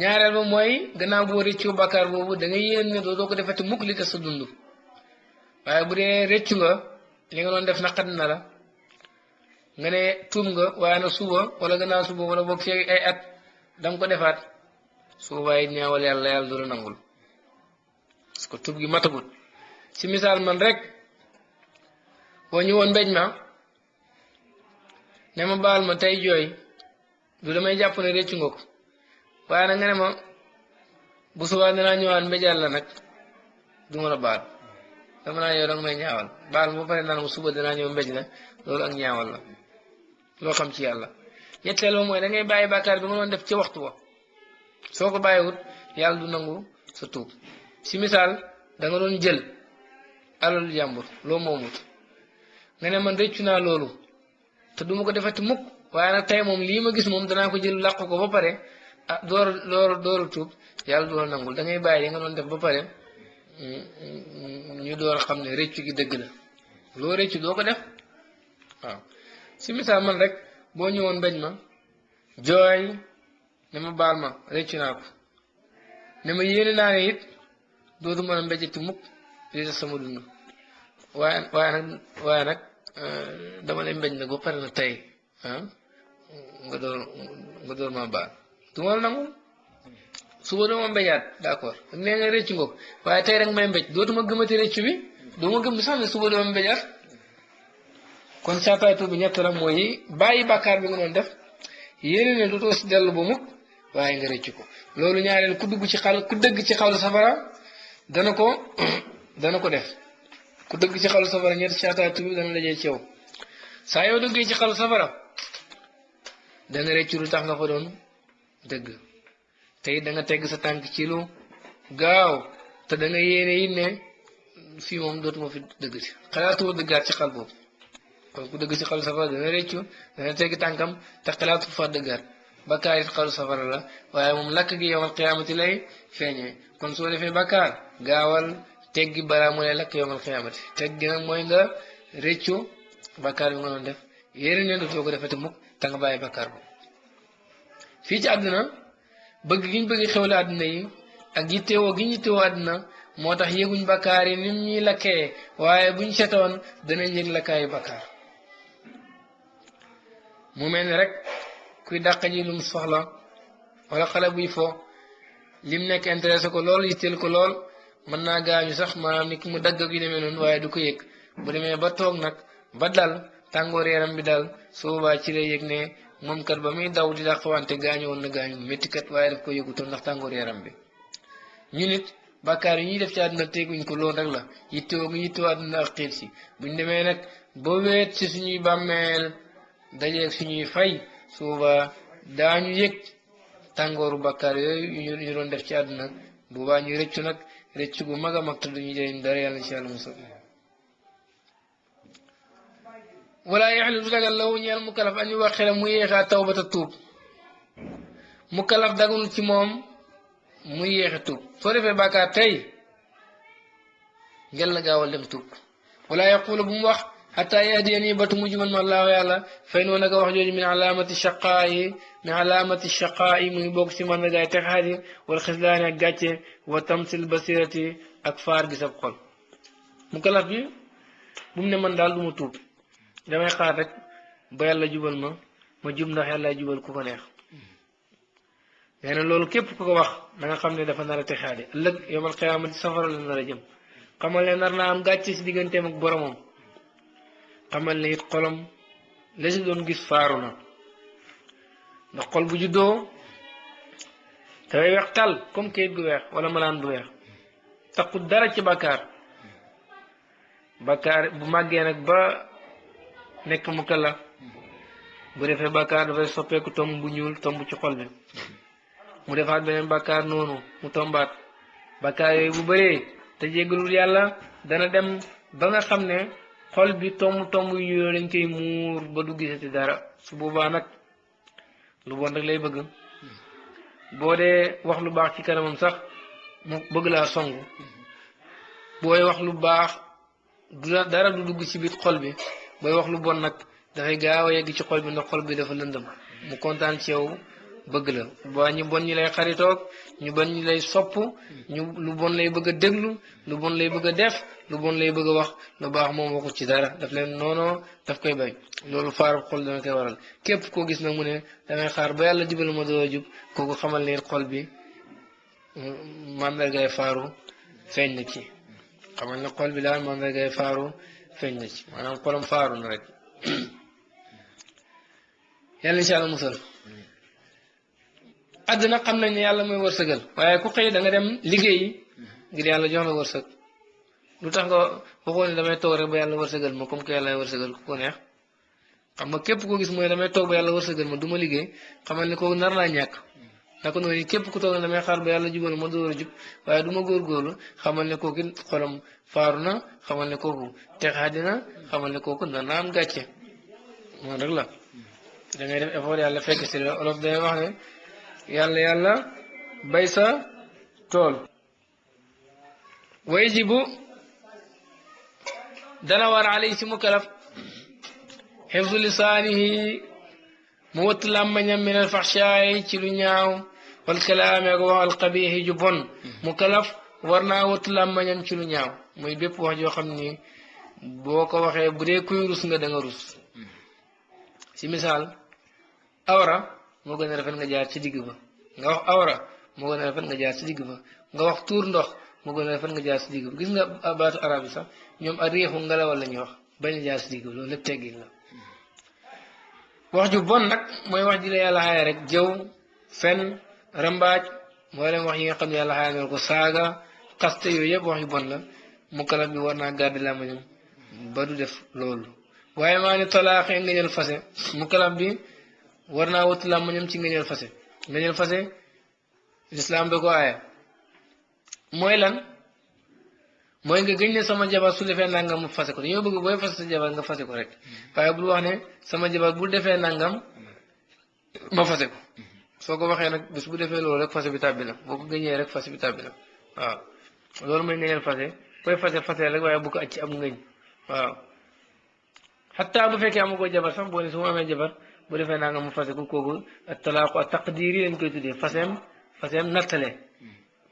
ñaareel ba mooy gannaaw boo rëccoo bàkkaar boobu da ngay yéen ne doo ko defati mukk li des sa dund waaye bu dee rëccu nga li nga doon def naqat na la nga ne tuub nga waaye nag suba wala gannaaw suba wala boog fii ay at danga ko defaat suba waaye ñaawal yàlla du la nangul parce que tuub gi matagut si misaal man rek boo ñëwoon mbéj ma ne ma baal ma tey jooy du damay jàpp ne réccu nga ko waaye nag nga ne ma bu subaa dinaa ñëwaat mbéjal la nag du ma la baal dama naa yow danga may ñaawal baal ma ba pare naan ma suba dinaa ñëw mbéj la loolu ak ñaawal la loo xam ci yàlla ñetteel ba mooy da ngay bàyyi bàkkaar bi nga doon def ci waxtu wa soo ko bàyyiwut yàlla du nangu sa tuub si misaal da nga doon jël alalu jàmbur loo moomut nga ne man rëccu naa loolu te du ma ko defati mukk waaye nag tey moom lii ma gis moom danaa ko jël làq ko ba pare ah door a tuub yàlla du la nangul da ngay bàyyi li nga doon def ba pare ñu door a xam ne rëccu gi dëgg la loo rëccu doo ko def waaw si misaal man rek boo ñëwoon bañ ma jooy ne ma baal ma rëccu naa ko ne ma yéene naa ne it dootu mën a mbéjati mukk li des sama dund waaye nag dama lay mbéj nag ba pare na tey nga door ma baal du ma la nangul suba doo ma mbéjaat d'accord nee nga rëccu nga ko waaye tey rek may mbéj dootuma gëmati rëccu bi doo ma gëm sax ne suba doo ma mbéjaat kon saataay tuub bi ñett la mooy bàyyi bàkkaar bi nga doon def yéene ne dootoo si dellu ba mukk waaye nga rëccu ko loolu ñaareel ku dëgg ci xalu safara dana ko def ku dëgg ci xalu safara ñett saataay tuub bi dana dajee ci yow saa yoo dëggee ci xalu safara danga rëccu lu tax nga fa doon dëgg te it da nga tegg sa tànk ci lu gaaw te da nga yéene it ne fii moom dootuma fi dëggati xalaatuma dëggaat ci xal boobu kon ku dëgg ci xalu safara dana rëccu dana tegg tànkam te xalaatu fa dëggaat bakkaar it xalu safara la waaye moom lakk gi yowmal xiyaamati lay feeñee kon soo defee bakkaar gaawal teggi balaa mu lay lakk yowmal xiyaamati teggi nag mooy nga rëccu bakkaar bi nga doon def yéene ne dootoo ko defati mukk te nga bàyyi bakkaar boobu fii ci àdduna bëgg gi ñu bëgg xewle àdduna yi ak yittewoo gi ñu yittewoo àdduna moo tax yëguñ bakkaar yi nim ñuy lakkee waaye buñ setoon danañ yëg lakkaayu bakkaar mu mel ni rek kuy dàq ji lum soxla wala xale buy fo lim nekk intéressé ko lool yitteel ko lool mën naa gaañu sax maanaam ni ki mu dagg ak yu demee noonu waaye du ko yëg bu demee ba toog nag ba dal tàngoor yaram bi dal su boobaa ci lay yëg ne moom kat ba muy daw di dàq wante gaañu woon na gaañu métti kat waaye daf ko yëgutoon ndax tàngoor yaram bi ñu nit bàkkaar yi ñuy def ci àdduna teguñ ko loolu rek la yittewoo gi yittewoo àdduna ak xiit si buñ demee nag ba weet ci suñuy bàmmeel dajeeg suñuy fay su boobaa daañu yëg tàngooru bàkkaar yooyu ñu doon def ci àdduna boobaa ñu rëccu nag rëccu gu mag a mag te duñu jëriñ dara yàlla ci yàlla musal wala yaxlu du dagal law ñeel mukalaf añu waxee mu yéexaa tawbata tuub mukalaf daganul ci moom mu yéexe tuub soo defee bàkkaar tey ngel la gaawal dem tuub wala yaqulu bu mu wax xataa yahdiyani batu mujj man ma laahu yàlla fay noo naka wax jooju min alaamati shaqaayi muy bokk ci man gaay texaat yi wala xislaani ak gàcce wa tamsil basirati ak faar gi sab xol mukalaf bi bu mu ne man daal du ma tuub damay xaar rek ba yàlla jubal ma jub ndax yàlla jubal ku ko neex nee na loolu képp ku ko wax da nga xam ne dafa nar a texaade ëllëg yomal xiyaamati safara la nar a jëm xamal ne nar naa am gàcce si digganteem ak boromam xamal ne it xolam la si doon gis faaru na ndax xol bu juddoo dafay weex tal comme kayit gu weex wala malaan bu weex taxut dara ci bàkkaar bu màggee nag ba nekk mu kala bu defee bàkkaar dafay soppeeku tomb bu ñuul tomb ci xol bi mu defaat beneen bàkkaar noonu mu tombaat bàkkaar yooyu bu bëree te jéggalul yàlla dana dem ba nga xam ne xol bi tomb yu ñuul dañ koy muur ba du gisati dara su boobaa nag lu bon rek lay bëgg boo dee wax lu baax ci kanamam sax mu bëgg laa songu booy wax lu baax dara du dugg ci biir xol bi booy wax lu bon nag dafay gaaw a yegg ci xol bi ndax xol bi dafa lëndëm mu kontaan ci yow bëgg la waa ñu bon ñi lay xaritoog ñu bon ñi lay sopp ñu lu bon lay bëgg a déglu lu bon lay bëgg a def lu bon lay bëgg a wax lu baax moom waxut ci dara daf leen noonoo daf koy bañ loolu faaru xol dana koy waral képp koo gis nag mu ne damay xaar ba yàlla jubal ma doo jub kooku xamal leen xol bi mandargay faaru feeñ na ci xamal ne xol bi daal mandargay faaru feeñ na ci maanaam xolam faaru na rek yàlla incha allah musal àdduna xam nañ ne yàlla mooy wërsëgal waaye ku xëy da nga dem liggéeyi ngir yàlla jox la wërsëg lu tax nga waxoon ne damay toog rek ba yàlla wërsëgal ma comme que yàlla wërsëgal ku ko neex xam nga képp ko gis mooy damay toog ba yàlla wërsëgal ma du ma liggéey xamal ne kooku nar naa ñàkk naka noonu képp ku toog ne damay xaar ba yàlla jubal ma door a jub waaye du ma góorgóorlu xamal ne kooku xolam faaru na xamal ne kooku texaadi na xamal ne kooku nar naa am gàcce moom rek la da ngay def effort yàlla fekk si la olof day wax ne yàlla bay sa tool way jibu dana war alay si mu kalaf xifdu lisaanihi mu wattu làmmañam min al faxshaay ci lu ñaaw wal kalaame ak wax al qabiixi ju bon mu kalaf war naa wattu làmmañam ci lu ñaaw muy bépp wax joo xam ni boo ko waxee bu dee kuy rus nga da nga rus si misaal awra moo gën a rafet nga jaar ci digg ba nga wax awra moo gën a rafet nga jaar ci digg ba nga wax tuur ndox moo gën a rafet nga jaar ci digg ba gis nga baatu arab yi sax ñoom a riixu ngelawal la ñuy wax bañ a jaar ci digg ba loolu lépp teggin la wax ju bon nag mooy wax ji la yàlla xaaya rek jëw fen rambaaj moo leen wax yi nga xam ne yàlla xaaya na ko saaga xaste yooyu yëpp wax yu bon la mu kalaf bi war naa garder làmmiñam ba du def loolu waaye maa ne talaaxee ngëñal fase mu kalaf bi war naa wattu làmmiñam ci ngëñal fase lislaam da ko aaya mooy lan mooy nga gëñ ne sama jabar su defee nangam mu fase ko dañoo bëgg booy fase sa jabar nga fase ko rek waaye bul wax ne sama jabar bu defee nangam ma fase ko soo ko waxee nag bis bu defee loolu rek fase bi tàbbi na boo ko gëñee rek fase bi tàbbi na waaw loolu mooy ngëñal fase booy fase rek waaye bu ko acc am ngëñ waaw xataa bu fekkee amu ko jabar sax boo ne su ma amee jabar bu defee nangam mu fase ko kooku ak talaaqu ak taqdiiri lañ koy tuddee faseem nattale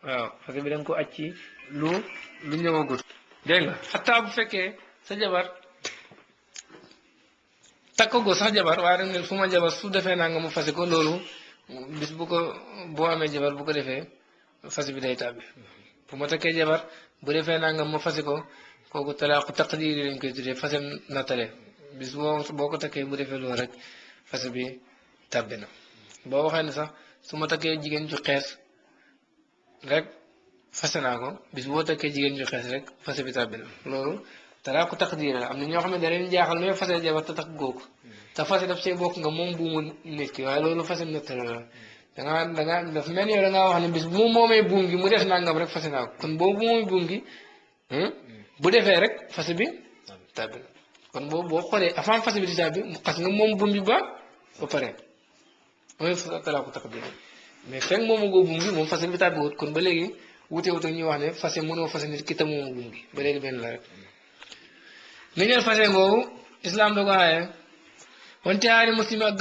waaw fase bi dañ ko acc lu ñëwagut dégg nga xataa bu fekkee sa jabar takkagoo sax jabar waaye rek ne su ma jabar su defee nangam mu fase ko loolu bis bu ko boo amee jabar bu ko defee fase bi day tàbbi bu ma takkee jabar bu defee nangam ma fase ko kooku talaaqu taqdiiri lañ koy tuddee faseem nattale bis boo ko takkee bu defee loolu rek fase bi tàbbi na boo waxee ne sax su ma takkee jigéen ju xees rek fase naa ko bis boo takkee jigéen ju xees rek fase bi tàbbi na loolu talaa ko taqdiir la am na ñoo xam ne da leen jaaxal nooy fase jabar te takk googu te fase daf see bokk nga moom buumu nit ki waaye loolu fase nattale la dangaa daf mel yow dangaa wax ne bis bu moomee buum gi mu def nangam rek fase naa ko kon boobu bu moomee buum gi bu defee rek fase bi tàbbi na kon boo xoolee avant fase bi di tàbbi xas nga moom buum bi ba pare mooy talaa ko taqdiir mais fekk moomu goo buum gi moom fase bi tàbbi wut kon ba léegi wute wut ak ñuy wax ne fase mënoo fase nit ki te moomu buum gi ba léegi benn la rek nga ñëw fase ngoogu islam da ko aaye wante aari muslim ak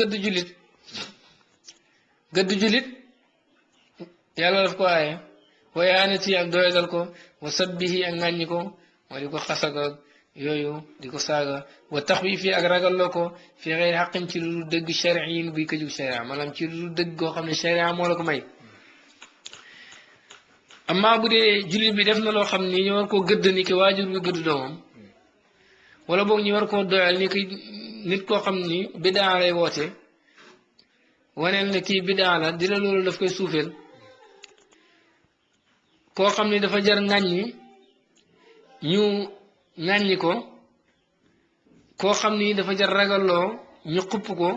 gëdd julit yàlla daf ko aaye waaye aanati ak doyadal ko wa sabbihi ak ŋàññi ko moo di ko xasaga yooyu di ko saaga wa taxwiifi ak ragalloo ko fi xëyri xaqin ci lu dëgg shariin buy ko jug sharia maanaam ci lu dëgg goo xam ne sharia moo la ko may amma bu dee julit bi def na loo xam ni ñu war koo gëdd ni ki waajur bi gëdd doomam wala boog ñu war koo doyal ni ki nit koo xam ni bidaa lay woote waneel ne kii bidaa la di la loolu daf koy suufeel koo xam ni dafa jar ŋàññi ñu ŋàññi ko koo xam ni dafa jar ragalloo ñu xupp ko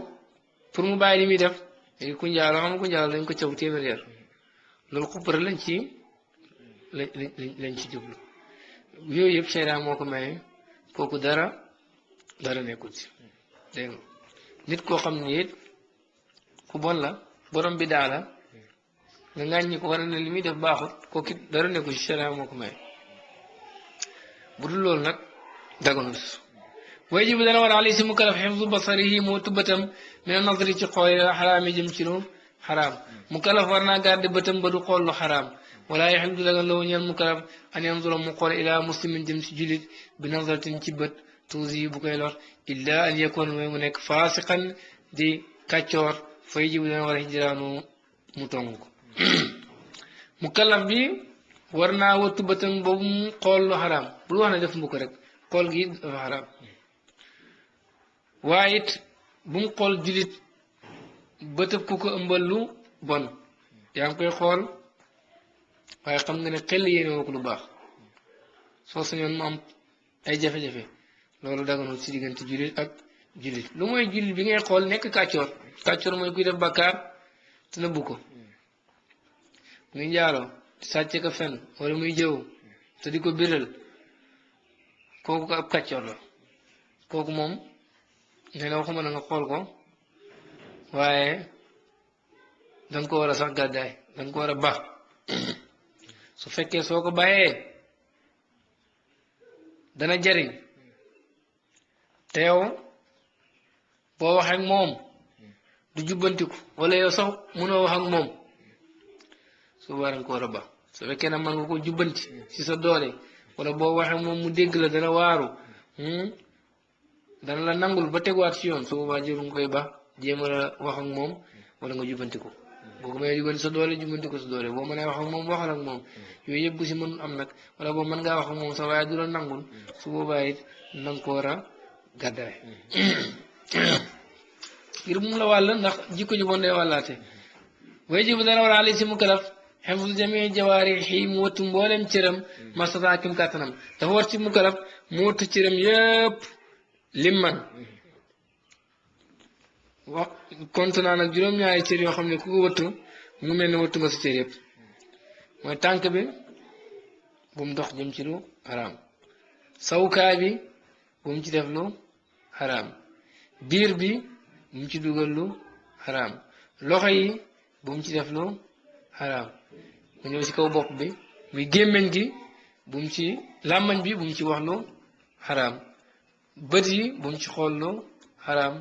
pour mu bàyyi li muy def léegi ku njaaloo xam nga ku njaaloo dañ ko caw téeméer yar loolu xupp rek lañ ci jublu yooyu yëpp sharia moo ko maye kooku dara nekkul ci dégg nga nit koo xam ne it ku bon la borom bi daala nga ŋàññi ko war na li muy def baaxut kooku it dara nekkul ci sharia moo ko may bu dul loolu nag daganut way ji bu dana war ali si mu kalaf xifdu basarihi moo tubbatam mina nazari ci xool xaraam yi jëm ci lu xaraam mu kalaf war naa garde bëtam ba du xool lu xaraam wala yaxil du dagan loo ñeel mu kalaf an yanzura mu xool ila muslimin jëm si julit bi nazaratin ci bët tuusi bu koy lor illa an yakun mooy mu nekk faasiqan di kàccoor fay ji bu dana war a hijraanu mu tong ko mu kalaf bi war naa wattu bëtam boobu mu xool lu xaraam bul wax ne def mu ko rek xool gi dafa xaraam waaye it bu mu xool jullit bëtëb ku ko ëmbal lu bon yaa ngi koy xool waaye xam nga ne xel yéene woo ko lu baax soo sañoon mu am ay jafe-jafe loolu daganul ci diggante jullit ak jullit lu mooy jullit bi ngay xool nekk kàccoor kàccoor mooy kuy def bàkkaar te nëbbu ko muy njaaloo sàcce ka fen wala muy jëw te di ko biral kooku ab kàccoor la kooku moom nee na waxuma na nga xool ko waaye danga ko war a sax gàddaay danga ko war a baax su fekkee soo ko bàyyee dana jariñ te yow boo wax ak moom du jubbantiku wala yow sax mënoo wax ak moom su war nga ko war a baax su fekkee ne man nga ko jubbanti ci sa doole wala boo waxee moom mu dégg la dana waaru dana la nangul ba teguwaat ci yoon su boobaa jëru nga koy baax jéem a wax ak moom wala nga jubbantiku boo ko mënee jubbanti sa doole jubbantiku sa doole boo mënee wax ak moom waxal ak moom yooyu yëpp bu si mën am nag wala boo mën ngaa wax ak moom sax waaye du la nangul su boobaa it na nga ko war a gàddaay ngir mu la wàll ndax jikko ju bon day wàllaate way jibu dana war a ali si mu kalaf xefdu jamii jawaari xii mu wattu mboolem cëram mastata kim kàttanam dafa war ci mu kalaf mu wattu cëram yëpp lim man wax compte naa nag juróom-ñaari cër yoo xam ne ku ko wattu mu mel ne wattu nga sa cër yëpp mooy tànk bi bu mu dox jëm ci lu xaraam sawukaay bi bu mu ci def lu xaraam biir bi bu mu ci dugal lu xaraam loxo yi bu mu ci def lu xaraam mu ñëw ci kaw bopp bi muy gémmiñ gi bu mu ci làmmañ bi bu mu ci wax lu xaraam bët yi bu mu ci xool lu xaraam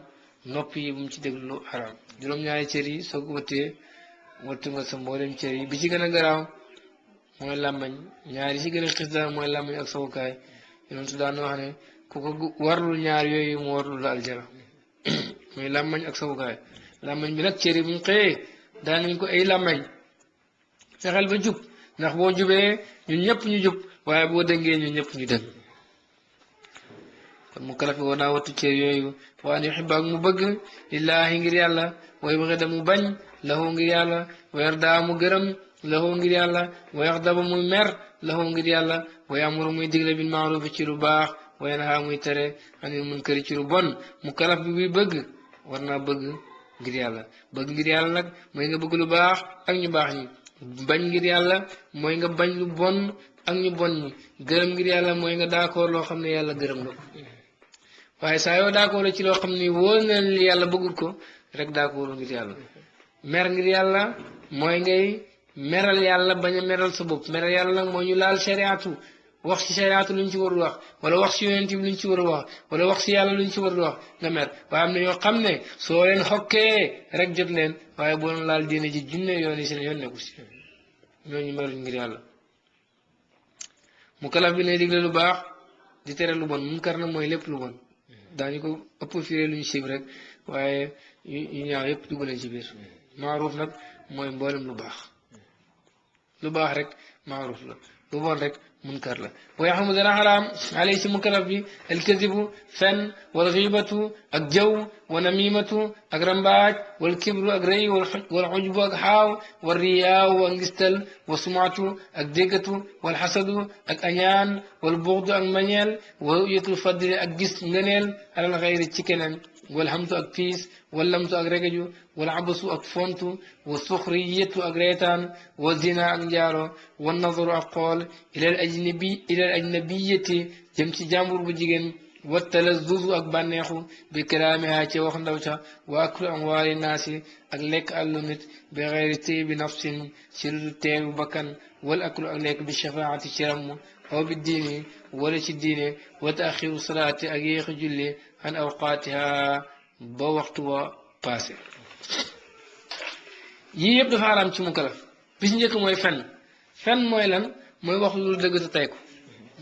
nopp yi bu mu ci déglu lu xaraam juróom-ñaari cër yi soo ko wëttee wattu nga sa mboolem cër yi bi ci gën a garaaw mooy làmmañ ñaari ci gën a xis daal mooy làmmañ ak sawukaay yoon su daan wax ne ku ko warlul ñaar yooyu mu warlul la aljana muy làmmañ ak sawukaay làmmañ bi nag cër yi bu mu xëyee daan nañ ko ay làmmañ fexeel ba jub ndax boo jubee ñun ñëpp ñu jub waaye boo dëngee ñun ñëpp ñu dëng kon mu kalaf bi war naa wattu cër yooyu waa ne xibaak mu bëgg lillaahi ngir yàlla way waxe da mu bañ lahu ngir yàlla weer daa mu gërëm lahu ngir yàlla wayax daba muy mer lahu ngir yàlla way amuru muy digle bil maarufi ci lu baax way naxaa muy tere anil munkari ci lu bon mu kalaf bi buy bëgg war naa bëgg ngir yàlla bëgg ngir yàlla nag mooy nga bëgg lu baax ak ñu baax ñi bañ ngir yàlla mooy nga bañ lu bon ak ñu bon ñi gërëm ngir yàlla mooy nga d'accord loo xam ne yàlla gërëm na ko waaye saa yoo d'accord ci loo xam ne wóor na li yàlla bëggul ko rek d'accord ngir yàlla mer ngir yàlla mooy ngay meral yàlla bañ a meral sa bopp meral yàlla nag mooy ñu laal shariatu wax ci shariatu luñ ci warul wax wala wax ci yonent bi luñ ci warul wax wala wax ci yàlla luñ ci warul wax nga mer waaye am na ñoo xam ne soo leen xokkee rek jot leen waaye boo leen laal diine ji junne yoon yi seen yoon nekku si ñooñu meruñ ngir yàlla mu kalaf bi ne digle lu baax di tere lu bon munkar na mooy lépp lu bon daañu ko ëpp firee lu ñu sib rek waaye yu ñaaw yëpp dugg nañ ci biir maaruf nag mooy mboolem lu baax rek maaruf la lu bon rek munkar la boo yaxamu dana xaraam alay si mukalaf bi alkadibu fen wal xiibatu ak jaw wa namimatu ak rambaaj wal kibru ak rëy wal xujbu ak xaaw wal riyaaw ak ngistal wa sumaatu ak déggatu wal xasadu ak añaan wal buxdu ak mañeel wa ruyatul fadli ak gis ngëneel alal xayri ci keneen wal hamtu ak piis wal lamtu ak regaju wal abasu ak fontu wa suxriyatu ak reetaan wa zina ak njaaro wa nazaru ak xool ilal ajnabiyati jëm ci jàmbur bu jigéen wa talazzuzu ak bànneexu bi kalaamiha ci wax ndaw ca wa aklu amwaali naasi ak lekk àllu nit bi xayri tibi nafsin ci lu teewu bakkan wal aklu ak lekk bi shafaati ci ramm aw bi diini wala ci diine wa taaxiru salaati ak yéexi julli an awqaatiha ba waxtu wa passé yii yëpp dafa araam ci mukalaf bi ci njëkk mooy fen mooy lan mooy wax lu dëgg te tey ko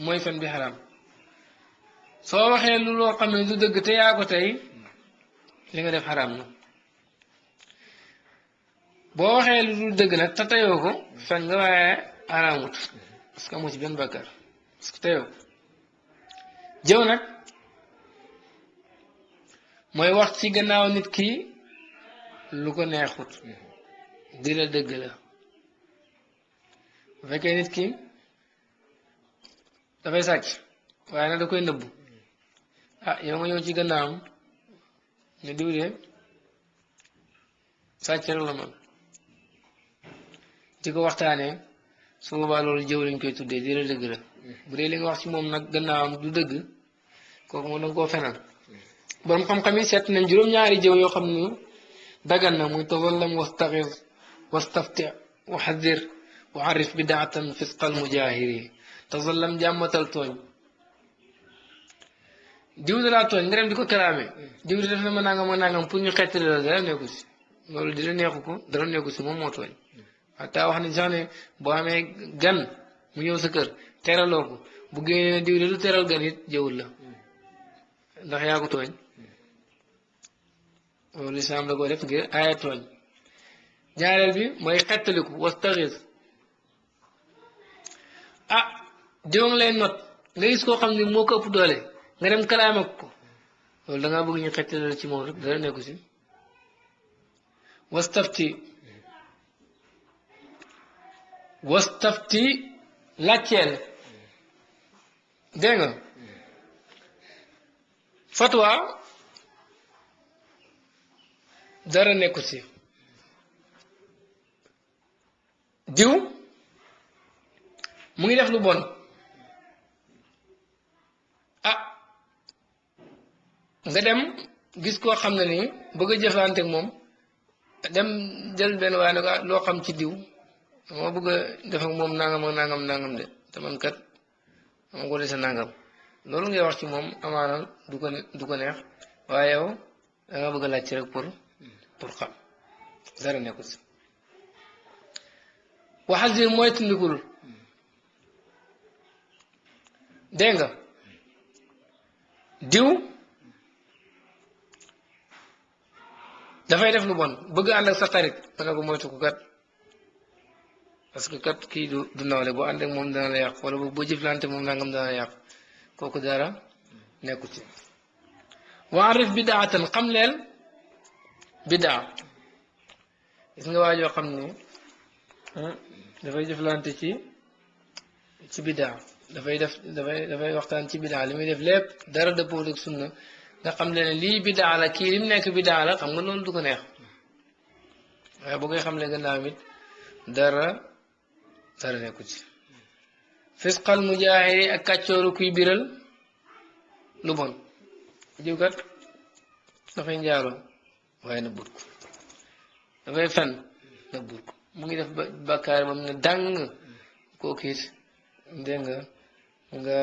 mooy fen bi xaraam soo waxee lu loo xam ne du dëgg te yaa ko tey li nga def xaraam na boo waxee lu dul dëgg nag te teyoo ko fen nga waaye xaraamut parce que amoo ci benn bàkkaar parce que teyoo jëw nag mooy wax ci gannaaw nit ki lu ko neexut di la dëgg la bu fekkee nit ki dafay sàcc waaye nag da koy nëbbu ah yow nga ñëw ci gannaawam ne diw de sàcc rek la man di ko waxtaanee su boobaa loolu jëw lañ koy tuddee di la dëgg la bu dee li nga wax ci moom nag gannaawam du dëgg kooku moom danga koo fenal borom xam-xam yi seet nañ juróom-ñaari jëw yoo xam ni dagan na muy tazallam wastaxir wastafti wa xadir wa arif bidaatan fisqal mujahiri tazallam jàmmatal tooñ diw da laa tooñ nga dem di ko kalaame diw di def na ma nangam pour ñu xettali la dara nekku si loolu di la neexu ko dara nekku si moom moo tooñ xataa wax ni sax ne boo amee gan mu ñëw sa kër teraloo ko bu génnee diw de du teral gan it jëwul la ndax yaa ko tooñ loolu lislaam da ko def ngir aaya tooñ ñaareel bi mooy xettaliku wastaxis ah diw nga lay not nga gis koo xam ne moo ko ëpp doole nga dem kalaame ko loolu da ngaa bëgg ñu xettali la ci moom rek dara nekku si wastafti laajteel dégg nga fatwa dara nekku si diw mu ngi def lu bon ah nga dem gis koo xam ne nii bëgg a jëflante ak moom dem jël benn waaye nag loo xam ci diw moo bëgg a def ak moom nangam ak nangam de te man kat dama ko dese nangam loolu ngay wax ci moom amaana du ko neex waaye yow da nga bëgg a laaj ci rek pour xam dara nekkul si waxasir mooy tundikul dégg nga diw dafay def lu bon bëgg ànd ak sa xarit ma ne ko moytu ko kat parce que kat kii du nawle boo ànd ak moom dana la yàq wala boo jëflante moom nangam dana la yàq kooku dara nekku ci waarif bidaatan xam leel bidaa gis nga waajoo xam ni dafay jëflante ci bidaa dafay waxtaan ci bidaa li muy def lépp dara dëppoo ak sunna nga xam leen lii bidaa la kii li mu nekk bidaa la xam nga loolu du ko neex waaye boo koy xam ne gannaaw it dara nekku ci fisqal mujaahiri ak kàccooru kuy biral lu bon jiwkat dafay njaaroo waaye na but ko dafay fen na but ko mu ngi def bàkkaar ba mu ne dàng kooku it dégg nga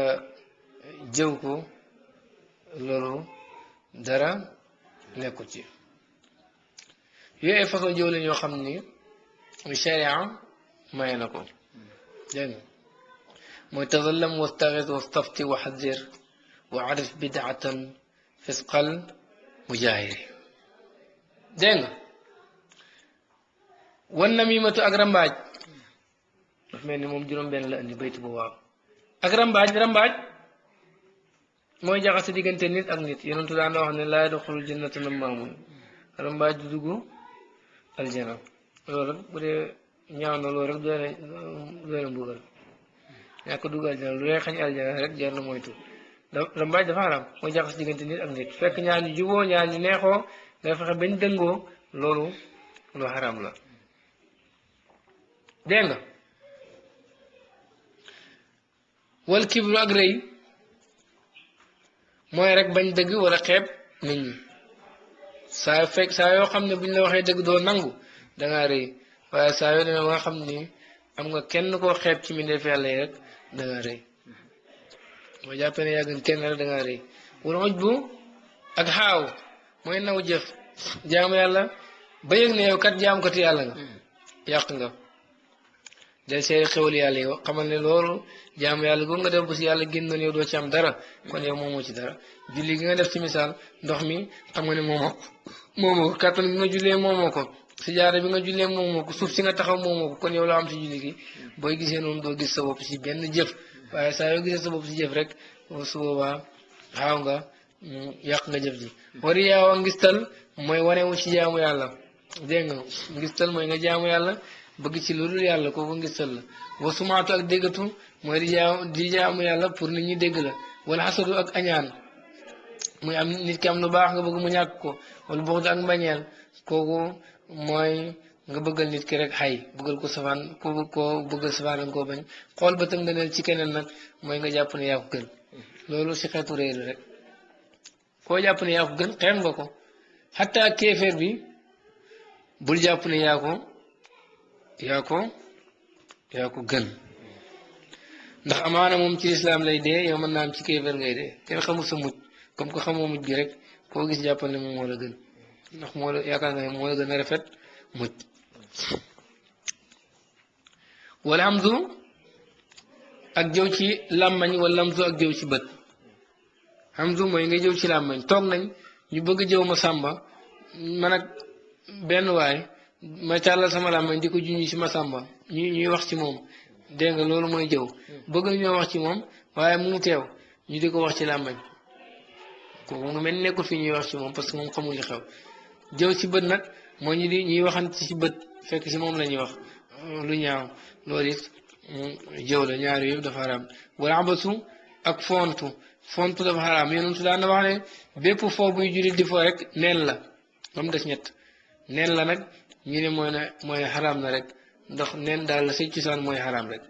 jëw ko loolu dara nekkul ci yooyu ay façon jëw lañ yoo xam ni sharia maye na ko dégg nga mooy tazallam wastaxis wastafti wa xadir wa arif bidaatan fisqal mujaahiri dégg nga wan namimatu ak rambaaj daf mel ni moom juróom-benn la indi baytu bu waaw ak rambaaj mooy jaxase diggante nit ak nit yonentu daan wax ne laa yadxulul jannata nammaamun rambaaj du dugg aljana loolu rek bu dee ñaaw na loolu rek doy na mbugal ñàkk dugg aljana lu lay xañ aljana rek jar na moytu rambaaj dafa haram mooy jaxase diggante nit ak nit fekk ñaar ñu juboo ñaar ñu neexoo nga fexe bañ dëngoo loolu lu haram la dégg nga wal kibru ak rëy mooy rek bañ dëgg wala xeeb nit ñi saa yoo xam ne buñ la waxee dëgg doo nangu dangaa rëy waaye saa yoo demee ba nga xam ni am nga kenn koo xeeb ci mbindeef yàlla yi rek dangaa rëy moo jàppee ne yàgg kenn rek dangaa rëy wala oj bu ak xaaw mooy naw jëf jaamu yàlla ba yëg ne yow kat jaamukati yàlla nga yàq nga del seeri xewal yàlla yow xamal ne loolu jaamu yàlla googu nga def bu si yàlla génnoon yow doo ci am dara kon yow moomoo ci dara julli gi nga def ci misaal ndox mi xam nga ne moomoo ko kattan gi nga jullee moomoo ko sijaada bi nga jullee moomoo ko suuf si nga taxaw moomoo ko kon yow la am si julli gi booy gisee noonu doo gis sa bopp si benn jëf waaye saa yoo gisee sa bopp si jëf rek su boobaa xaaw nga yàq nga jëf ji wari yaawa ngistal mooy wanewu ci jaamu yàlla dégg nga ngistal mooy nga jaamu yàlla bëgg ci lu dul yàlla kooku ngistal la wa sumaatu ak déggatu mooy di jaamu yàlla pour nit ñi dégg la wala xasadu ak añaan muy am nit ki am lu baax nga bëgg mu ñàkk ko wala buxdu ak mbañeel kooku mooy nga bëggal nit ki rek xay bëggal ko safaan koo bëggal safaan nga koo bañ xool ba tëng daneel ci keneen nag mooy nga jàpp ne yaa ko gën loolu si xeetu réer rek koo jàpp ne yaa ko gën xeeb nga ko xataa kéeféer bi bul jàpp ne yaa ko gën ndax amaana moom ci lislaam lay dee yow mën naa am ci kéeféer ngay dee kenn xamul sa mujj comme que xamoo mujj gi rek koo gis jàppal ne moom moo la gën ndax moo la yaakaar nga ne moo la gën a rafet mujj wala hamzu ak jëw ci làmmañ wala hamzu ak jëw ci bët hamzu mooy nga jëw ci làmmañ toog nañ ñu bëgg jëw ma sàmba man ak benn waay ma tàllal sama làmmañ di ko junñi ci ma sàmba ñuy wax ci moom dégg nga loolu mooy jëw bëgg ñoo wax ci moom waaye mu ngi teew ñu di ko wax ci làmmañ kooku nga mel nekkul fi ñuy wax ci moom parce que moom xamul li xew jëw ci bët nag moo ñu di ñuy waxante ci bët fekk ci moom la ñuy wax lu ñaaw loolu it jëw la ñaari yëpp dafa xaraam wala abasu ak fontu dafa xaraam yonentu daan na wax ne bépp foo buy jullit di foo rek neen la ba mu des ñett neen la nag ñu ne mooy xaraam na rek ndax neen daal la say cosaan mooy xaraam rek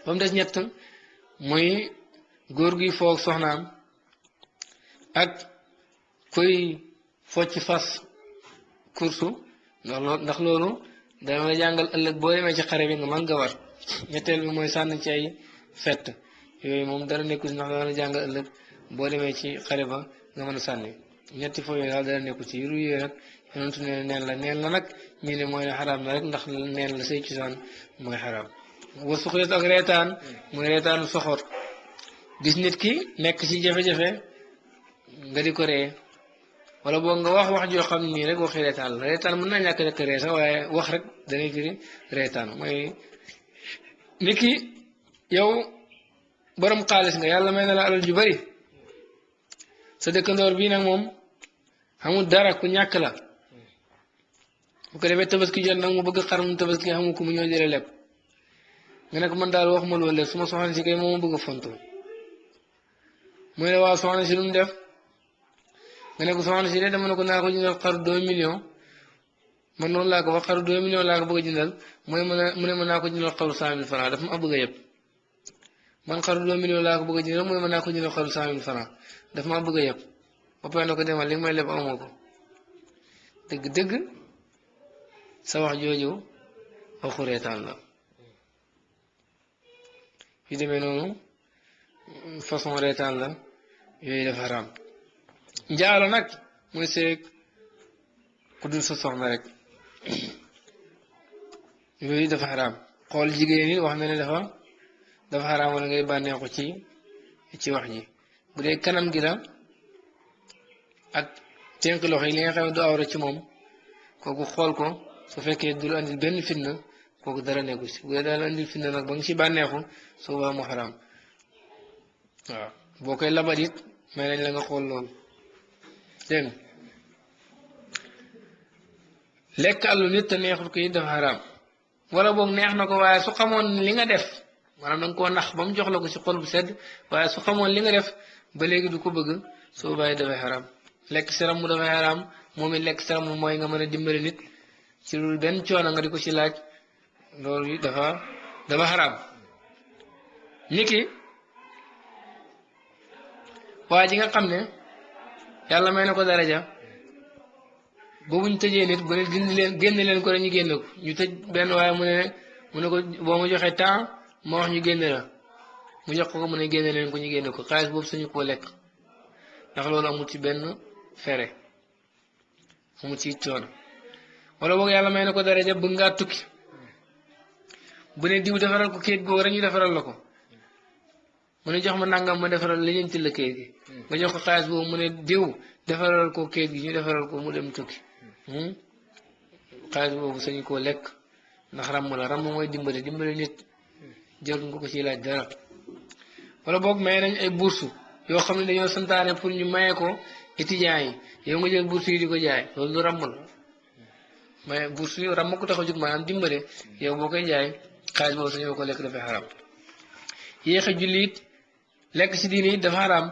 ba mu des ñett mooy góor gi foog soxnaam ak kuy focc fas kursu ndax loolu dama la jàngal ëllëg boo demee ci xare bi nga mën nga war ñetteel bi mooy sànni ci ay fett yooyu moom dara nekku si ndax dama la jàngal ëllëg boo demee ci xare ba nga mën a sànni ñetti fo yooyu daal dara nekku ci yu yooyu nag yonentu ne neen la nag ñu ne mooy xaraam na rek ndax neen la say cosaan mooy xaraam wa suxyat ak reetaan mooy reetaanu soxor gis nit ki nekk ci jafe-jafe nga di ko ree wala boo nga wax joo xam ne nii rek waxi reetaan la reetaan mën naa ñàkk nekk ree sax waaye wax rek danay firi reetaan mooy nit ki yow borom xaalis nga yàlla may na la alal ju bari sa dëkkandoor bii nag moom xamul dara ku ñàkk la bu ko defee tabaski jot nag mu bëgg xar mu tabaski xamul ko mu ñëw jële lépp nga ne ko man daal waxuma loolu lépp su ma soxna si kay moom bëgg a fonto muy ne waaw soxna si lu mu def nga ne ko soxna si de dama ne ko naa ko jëndal xaru 2 millions man noonu laa ko wax xaru 2 millions laa ko bëgg a jëndal mu ne ma naa ko jëndal xaru 100 000 francs dafa ma bëgg a yëpp man xaru 2 millions laa ko bëgg a jëndal mu ne ma naa ko jëndal xaru 100 000 francs dafa ma bëgg a yëpp ba pare na ko demal li nga may leb amoo ko dëgg sa wax jooju waxu reetaan la yu demee noonu façon reetaan la yooyu dafa xaraam njaalo nag muy seeg ku dul sa soxna rek yooyu dafa xaraam xool jigéen yi wax na ne dafa xaraam wala ngay bànneexu ci wax ji bu dee kanam gi la ak tënk loxo yi li nga xam ne du awra ci moom kooku xool ko su fekkee du la andil benn fitna kooku dara nekku si bu dee daal andil fitna nag ba nga ci bànneexu su boobaa mu xaraam waaw boo koy labat it may nañ la nga xool loolu dégg nga lekk àllu nit te neexut ko it dafa xaraam wala boog neex na ko waaye su xamoon li nga def maanaam danga koo nax ba mu jox la ko ci xol bu sedd waaye su xamoon li nga def ba léegi du ko bëgg soo bàyyi dafay xaraam lekk seram mu dafay xaraam moom it lekk seram mu mooy nga mën a dimbali nit ci lu benn coono nga di ko ci laaj loolu dafa xaraam niki waa ji nga xam ne yàlla may na ko daraja boobu ñu tëjee nit bu ne génne leen ko rek ñu génne ko ñu tëj benn waaye mu ne ko boo ma joxee temps ma wax ñu génne la mu jox ko mu ne génne leen ko ñu génne ko xaalis boobu suñu koo lekk ndax loolu amul ci benn fere amul ci coono wala boog yàlla may na ko daraja bëgg ngaa tukki bu ne diw defaral ko kayit googu rek ñu defaral la ko mu ne jox ma nangam ma defaral la ñeenti la kayit gi nga jox ko xaalis boobu mu ne diw defaral ko kayit gi ñu defaral ko mu dem tukki xaalis boobu sañu koo lekk ndax ràmm la ràmm mooy dimbale nit jël nga ko ciy laaj dara wala boog may nañ ay bourse yoo xam ne dañoo santaane pour ñu maye ko étudiants yi yow nga jël bourse yi di ko jaay loolu du ràmm la mais bourse yi ràmm ko tax a jóg maanaam dimbale yow boo koy jaay xaalis boobu sañoo ko lekk dafay xaram yéex a julli it lekk si diine it dafa xaram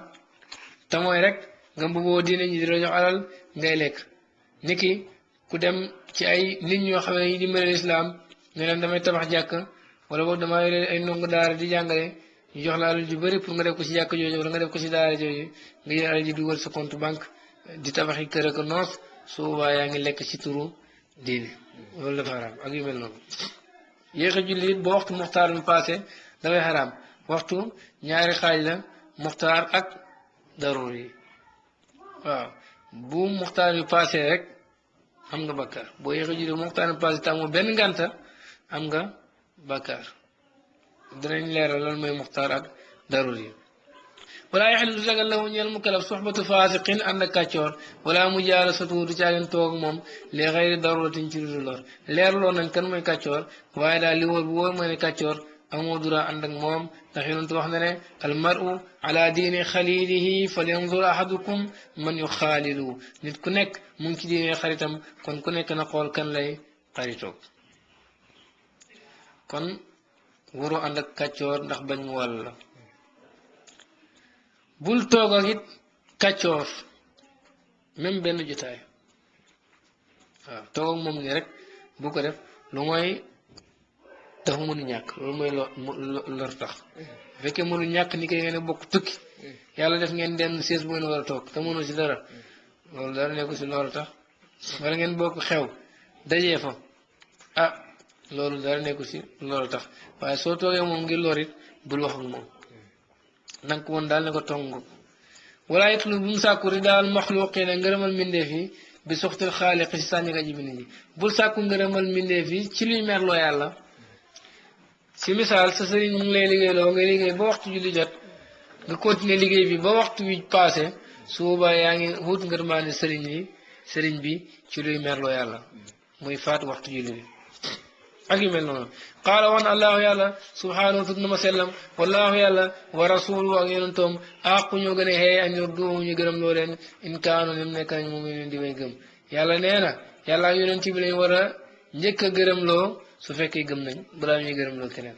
te mooy rek nga bëggoo diine ñi di la jox alal ngay lekk niki ku dem ci ay nit ñoo xam ne yi dimbale lislaam ne leen damay tabax jàkk wala boog damaa yore ay ndongo daara di jàngale ñu jox la alal ju bëri pour nga def ko ci jàkk jooju wala nga def ko ci daara jooju nga jël alal ji dugal sa compte banque di tabaxi kër ak noos su boobaa yaa ngi lekk ci turu diine loolu dafa xaraam ak yu mel noonu yéex a julli it ba waxtu muxtaar mi passé dafay xaraam waxtu ñaari xaaj la muxtaar ak daruur yi waaw bu muxtaar mi passé rek am nga bakkaar boo yéex a julli muxtaar mi passé te amoo benn ngànta am nga bakkaar danañ leeral lan mooy muxtaar ak daruur yi wala yaxil du dagal la ñeel mukallaf soxbatu faasiqin ànd ak kàccoor wala mu jaala satu du caagin toog moom li xayri daruratin ci lu lor leerloo nañ kan mooy kàccoor waaye daal li wóor bu wóor mooy ne kàccoor amoo dura ànd ak moom ndax yonent wax na ne al maru ala diini xalilihi falyanzur ahadukum man yuxaalilu nit ku nekk mu ngi ci diine xaritam kon ku nekk na xool kan lay xaritoog kon waru ànd ak kàccoor ndax bañ mu wàll la bul toog ak it kàccoor même benn jotaay waaw toog ak moom nii rek bu ko def lu mooy dafa mënu ñàkk loolu mooy lor tax bu fekkee mënu ñàkk ni koy ngeen bokk tukki yàlla def ngeen dem sées bu ngeen war a toog te mënu si dara loolu dara nekku si loolu tax wala ngeen bokk xew dajee fa ah loolu dara nekku si loolu tax waaye soo toogee moom ngir lor it bul wax ak moom nanga ko woon daal ne ko tong wala it lu bu mu sàkku ri daal maxluqina ngërëmal mbindeef yi bi soxtil xaaliq si sànni nga ji bind ji bul sàkku ngërëmal mbindeef yi ci luy merloo yàlla si misaal sa sëriñ mu ngi lay liggéeyloo nga liggéey ba waxtu julli jot nga continuer liggéey bi ba waxtu wi passé su boobaa yaa ngi wut ngërmaane sëriñ bi ci luy merloo yàlla muy faat waxtu julli bi ak yu mel noonu qaala wan allahu yàlla subhaanahu tudd na ma sellam wallahu yàlla wa rasuluhu ak yonentoom aqu ñoo gën a xeey an yurduhu ñu gërëm loo leen in kaanu nim nekk nañ moom leen di way gëm yàlla nee na yàlla ak yonent bi lañ war a njëkk a gërëm loo su fekkee gëm nañ balaa ñuy gërëm loo keneen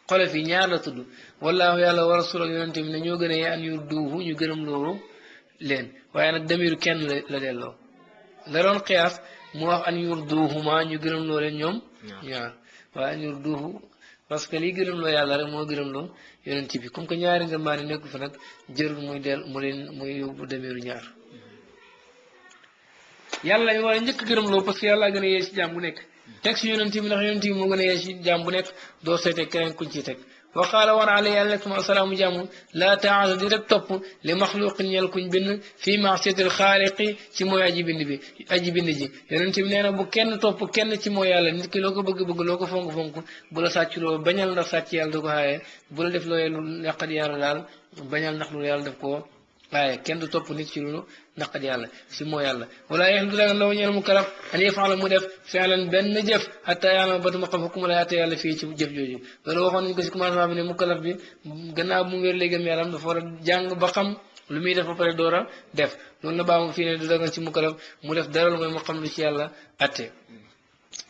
xole fii ñaar la tudd wallahu yàlla wa rasul ak yonent bi ne ñoo gën a xeey an yurduhu ñu gërëm loo leen waaye nag damiru kenn la delloo la doon xiyaas mu wax an yurduhuma ñu gërëm loo leen ñoom ñaar waaye an yurduhu parce que lii gërëm loo yàlla rek moo gërëm loo yonent bi comme que ñaari nga maa ne nekku fa nag jërul muy yóbbu demiru ñaar yàlla lañ war a njëkk gërëm loo parce que yàlla gën a yee si jaam bu nekk teg si yonent bi ndax yonent bi moo gën a yee si jaam bu nekk doo seete keneen kuñ ci teg وقال ور علي عليكم السلام جامو لا تعالوا دي رك توپ لمخلوق ñel kuñ bind fi ma'siyati al-khaliq ci moy aji bind bi aji bind ji yonent bi neena bu kenn topp kenn ci moy yàlla nit ki loko bëgg bëgg loko fonk fonk bu la sàcc lo bañal ndax sàcc yàlla du ko haye bu la def looyee lu yàqat yàlla daal bañal ndax lu yàlla def ko waaye kenn du topp nit ci lu naqat yàlla si moo yàlla wala yaxlu du dagan law ñeel mu kalaf an yafaala mu def fi'lan benn jëf hatta yaalama ba duma xam xukum la yaate yàlla fii ci jëf jooju loolu waxoon nañ ko si commencement bi ne mu kalaf bi gannaaw bu mu wér léegam yàllam dafa war a jàng ba xam lu muy def ba pare door a def loolu la baamu fii ne du dagan ci mu kalaf mu def dara lu mooy mu xam lu ci yàlla atte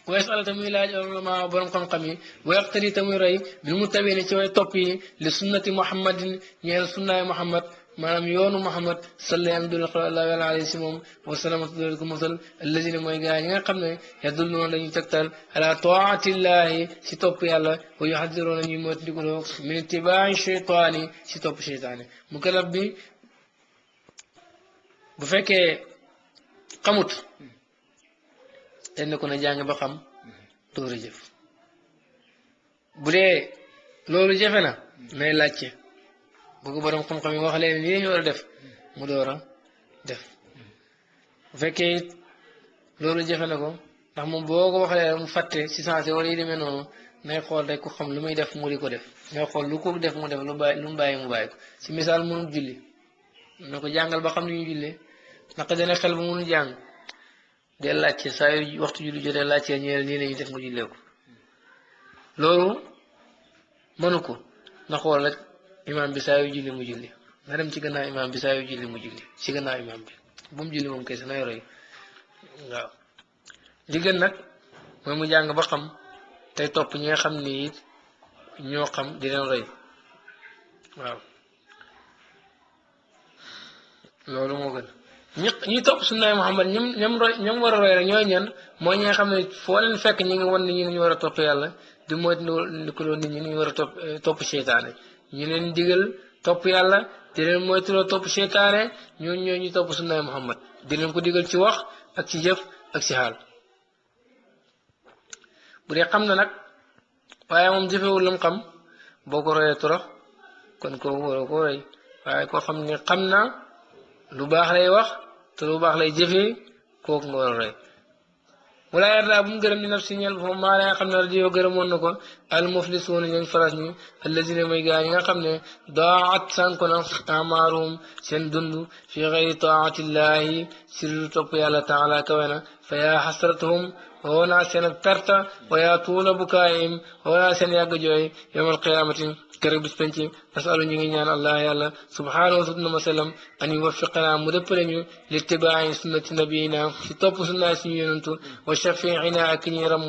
wa yasala tamuy laaj ulama borom xam-xam yi wa yaqtadi tamuy roy bil muttabiina ci way topp yi li sunnati muhammadin ñeel sunnaay muhammad maanaam yoonu Muhammad sallallahu alayhi wa sallam wa salaamatu ko mosal allazina mooy gaa ñi nga xam ne yadulluuna dañuy tegtal ala taatillahi si topp yàlla wa yuhadiruuna ñuy moytu ndikuloo min ittibaai cheytaani si topp cheytaani mukallaf bi bu fekkee xamut dañ ne ko na jàng ba xam door a jëf bu dee loolu jafe na nay laajte bëgg borom xam-xam yi wax leen lii ñu war a def mu door a def bu fekkee loolu jafe na ko ndax moom boo ko waxee mu fàtte si sensé wala yi demee noonu nay xool rek ku xam lu muy def mu di ko def ngay xool lu ko def mu def lu mu bàyyi mu bàyyi ko si misaal mënul julli na ko jàngal ba xam ni ñu jullee naka dana xel ba mënul jàng de laajte saa yu waxtu julli jotee laajte ñeel nii lañuy def nga jullee ko loolu mënu ko na xool rek imaam bi saa yu julli mu julli na dem ci gannaaw imaam bi saa yu julli mu julli ci gannaaw imaam bi bu mu julli moom kese nay roy waaw li gën nag mooy mu jàng ba xam tey topp ñi nga xam ni it ñoo xam di leen roy waaw loolu moo gën ñi topp sunnaay Muhammad ñoom war a roy rek ñooy ñan mooy ñi nga xam ne foo leen fekk ñi ngi wan ni ñu war a topp yàlla di moytuloo nit ñi ñu war a topp seytaane ñu leen digal topp yàlla di leen moytuloo topp seytaane ñoo ñu topp sunnaay Muhammad di leen ko digal ci wax ak ci jëf ak ci xaal bu dee xam na nag waaye moom jëfewul lam xam boo ko royee torox kon ko waroo ko roy waaye koo xam ne xam na lu baax lay wax te lu baax lay jëfee kooku nga war a roy wala yarda bu mu gërëm di nafsi ñeel boppam maa la nga xam ne rajo gërëmoon na ko al muflisuuna ñooñ faras ñi allazina may gaa ñi nga xam ne daat sànko na amaaruhum seen dund fi xayri taatillahi si lu topp yàlla taala kawe na fa yaa xasratuhum woo naa seen ak perte wa yaa tuula bukaayim woo naa seen yàgg jooy yawmal qiyaamati keroog bis penc nasalu ñu ngi ñaan allah yàlla subhaanahu wa sallam an yuwaffiqana mu dëppale ñu li tibaayi sunnati nabiyina si topp sunnaay suñu yonantu wa shafiina ak ñuy ramm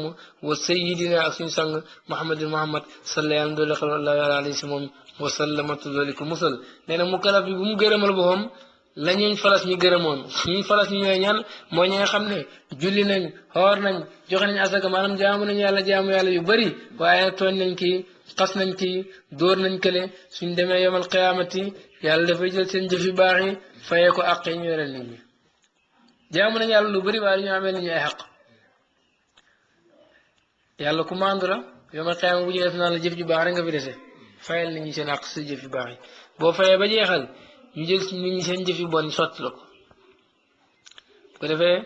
wa sayidina ak suñu sang muhammadin muhammad salla yàlla doole xel allah yàlla alayhi si moom wa sallamatu doole ko musal nee na mu kalaf bi bu mu gërëmal boppam la ñuñ falas ñu gërëmoon ñuñ falas ñu ñooy ñaan mooy ñi nga xam ne julli nañ xoor nañ joxe nañ asaka maanaam jaamu nañ yàlla jaamu yàlla yu bari waaye tooñ nañ kii xas nañ kii dóor nañ kële suñ demee yomal qiyaamati yàlla dafay jël seen jëf yu baax yi fayee ko àq yi ñu yoreel nit ñi jaamu nañ yàlla lu bari waaye ñu amee nit ñi ay xaq yàlla ku maandu la yomal qiyaama bu ñu def naan la jëf ju baax rek nga fi dese fayal nit ñi seen àq sa jëf yu baax yi boo fayee ba jeexal ñu jël nit ñi seen jëf yu bon sotti la ko bu ko defee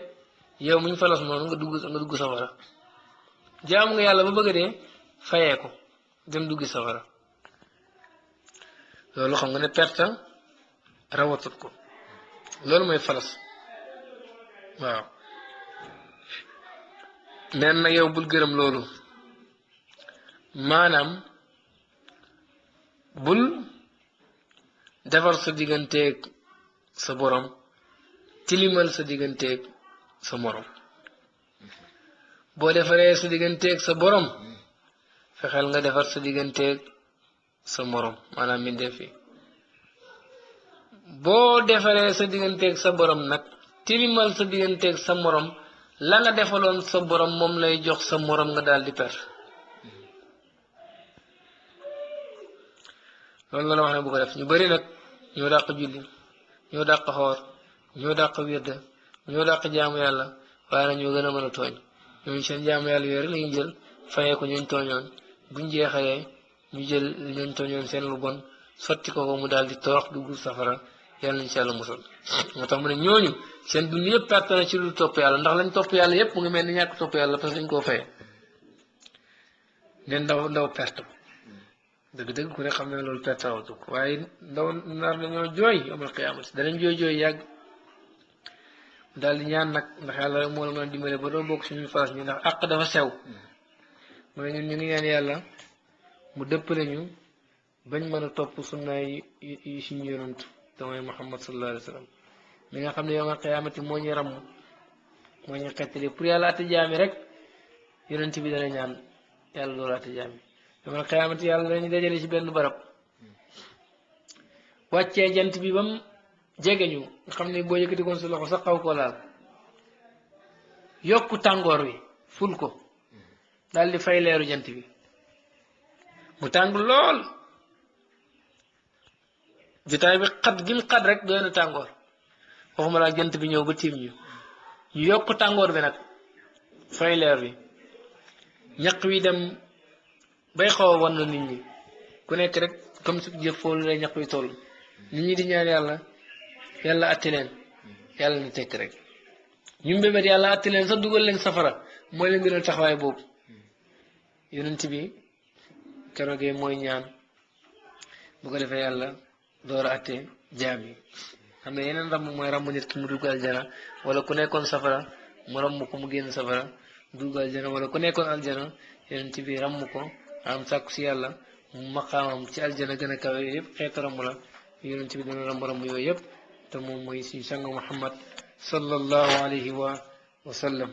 yow muñ falas noonu nga dugg safara jaamu nga yàlla ba bëgg dee fayee ko dem duggi safara loolu xam nga ne perte rawatut ko loolu mooy falas waaw neen nag yow bul gërëm loolu maanaam bul defar sa digganteeg sa borom tilimal sa digganteeg sa morom boo defaree sa digganteeg sa borom fexeel nga defar sa digganteeg sa morom maanaam mbindeef yi boo defaree sa digganteeg sa borom nag tilimal sa digganteeg sa morom la nga defaloon sa borom moom lay jox sa morom nga daal di perte loolu la wax ne bu ko def ñu bari nag ñoo dàq julli ñoo dàq xoor ñoo dàq wirda ñoo dàq jaamu yàlla waaye nag ñoo gën a mën a tooñ ñooñu seen jaamu yàlla yooyu rek lañuy jël fayee ko ñooñ tooñoon buñ jeexalee ñu jël ñooñ tooñoon seen lu bon sotti ko mu daal di torox dugg safara yàlla nañ ci yàlla musal moo tax mu ne ñooñu seen dund yëpp perte na ci lu topp yàlla ndax lañ topp yàlla yëpp mu ngi mel ni ñàkk topp yàlla parce que dañ koo fayee ne ndaw perte ko dëgg-dëgg ku ne xam ne loolu perte rawatu ko waaye ndaw nar dañoo jooy yomal qiyaamati danañ jooy yàgg daal di ñaan nag ndax yàlla rek moo la mën a dimbale ba doo bokk suñu faras ñi ndax àq dafa sew mooy ñun ñu ngi ñaan yàlla mu dëppale ñu bañ mën a topp sunnaay yi suñu yonantu te mooy Muhammad sallallahu alayhi wa sallam mi nga xam ne yomal qiyaamati moo ñu ramm moo ñu xettali pour yàlla ate jaami rek yonent bi dana ñaan yàlla loolu ate jaami yomal qiyaamati yàlla dañu dajale ci benn barab wàccee jant bi bam jege ñu nga xam ne boo yëkkati koon sa loxo sax xaw koo laal yokku tàngoor wi ful ko daal di fay leeru jant bi mu tàng lool jotaay bi xat gi mu xat rek doy na tàngoor waxuma laa jant bi ñëw ba tiim ñu yokk tàngoor bi nag fay leer bi ñaq wi dem bay xaw a wan na nit ñi ku nekk rek comme su jëf foofu lay ñaq wi toll nit ñi di ñaan yàlla atti leen yàlla na tekk rek ñu mbébét yàlla atti leen sax dugal leen safara mooy leen gënal taxawaay boobu yonent bi keroogee mooy ñaan bu ko defee yàlla door a atte jaam yi xam ne yeneen ramb mooy ramb nit ki mu dugg aljana wala ku nekkoon safara mu ramm ko mu génn safara dugg aljana wala ku nekkoon aljana yonent bi ramm ko am sàkku si yàlla maqaamam ci aljana gën a kawe yëpp xeetu ramm la yonent bi dana ramm yooyu yëpp te moom mooy suñu sang Muhammad sallallahu alayhi wa sallam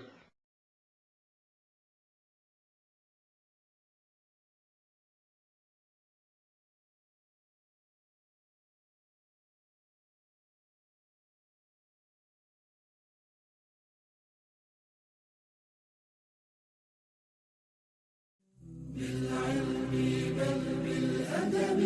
بالعلم بل بالأدب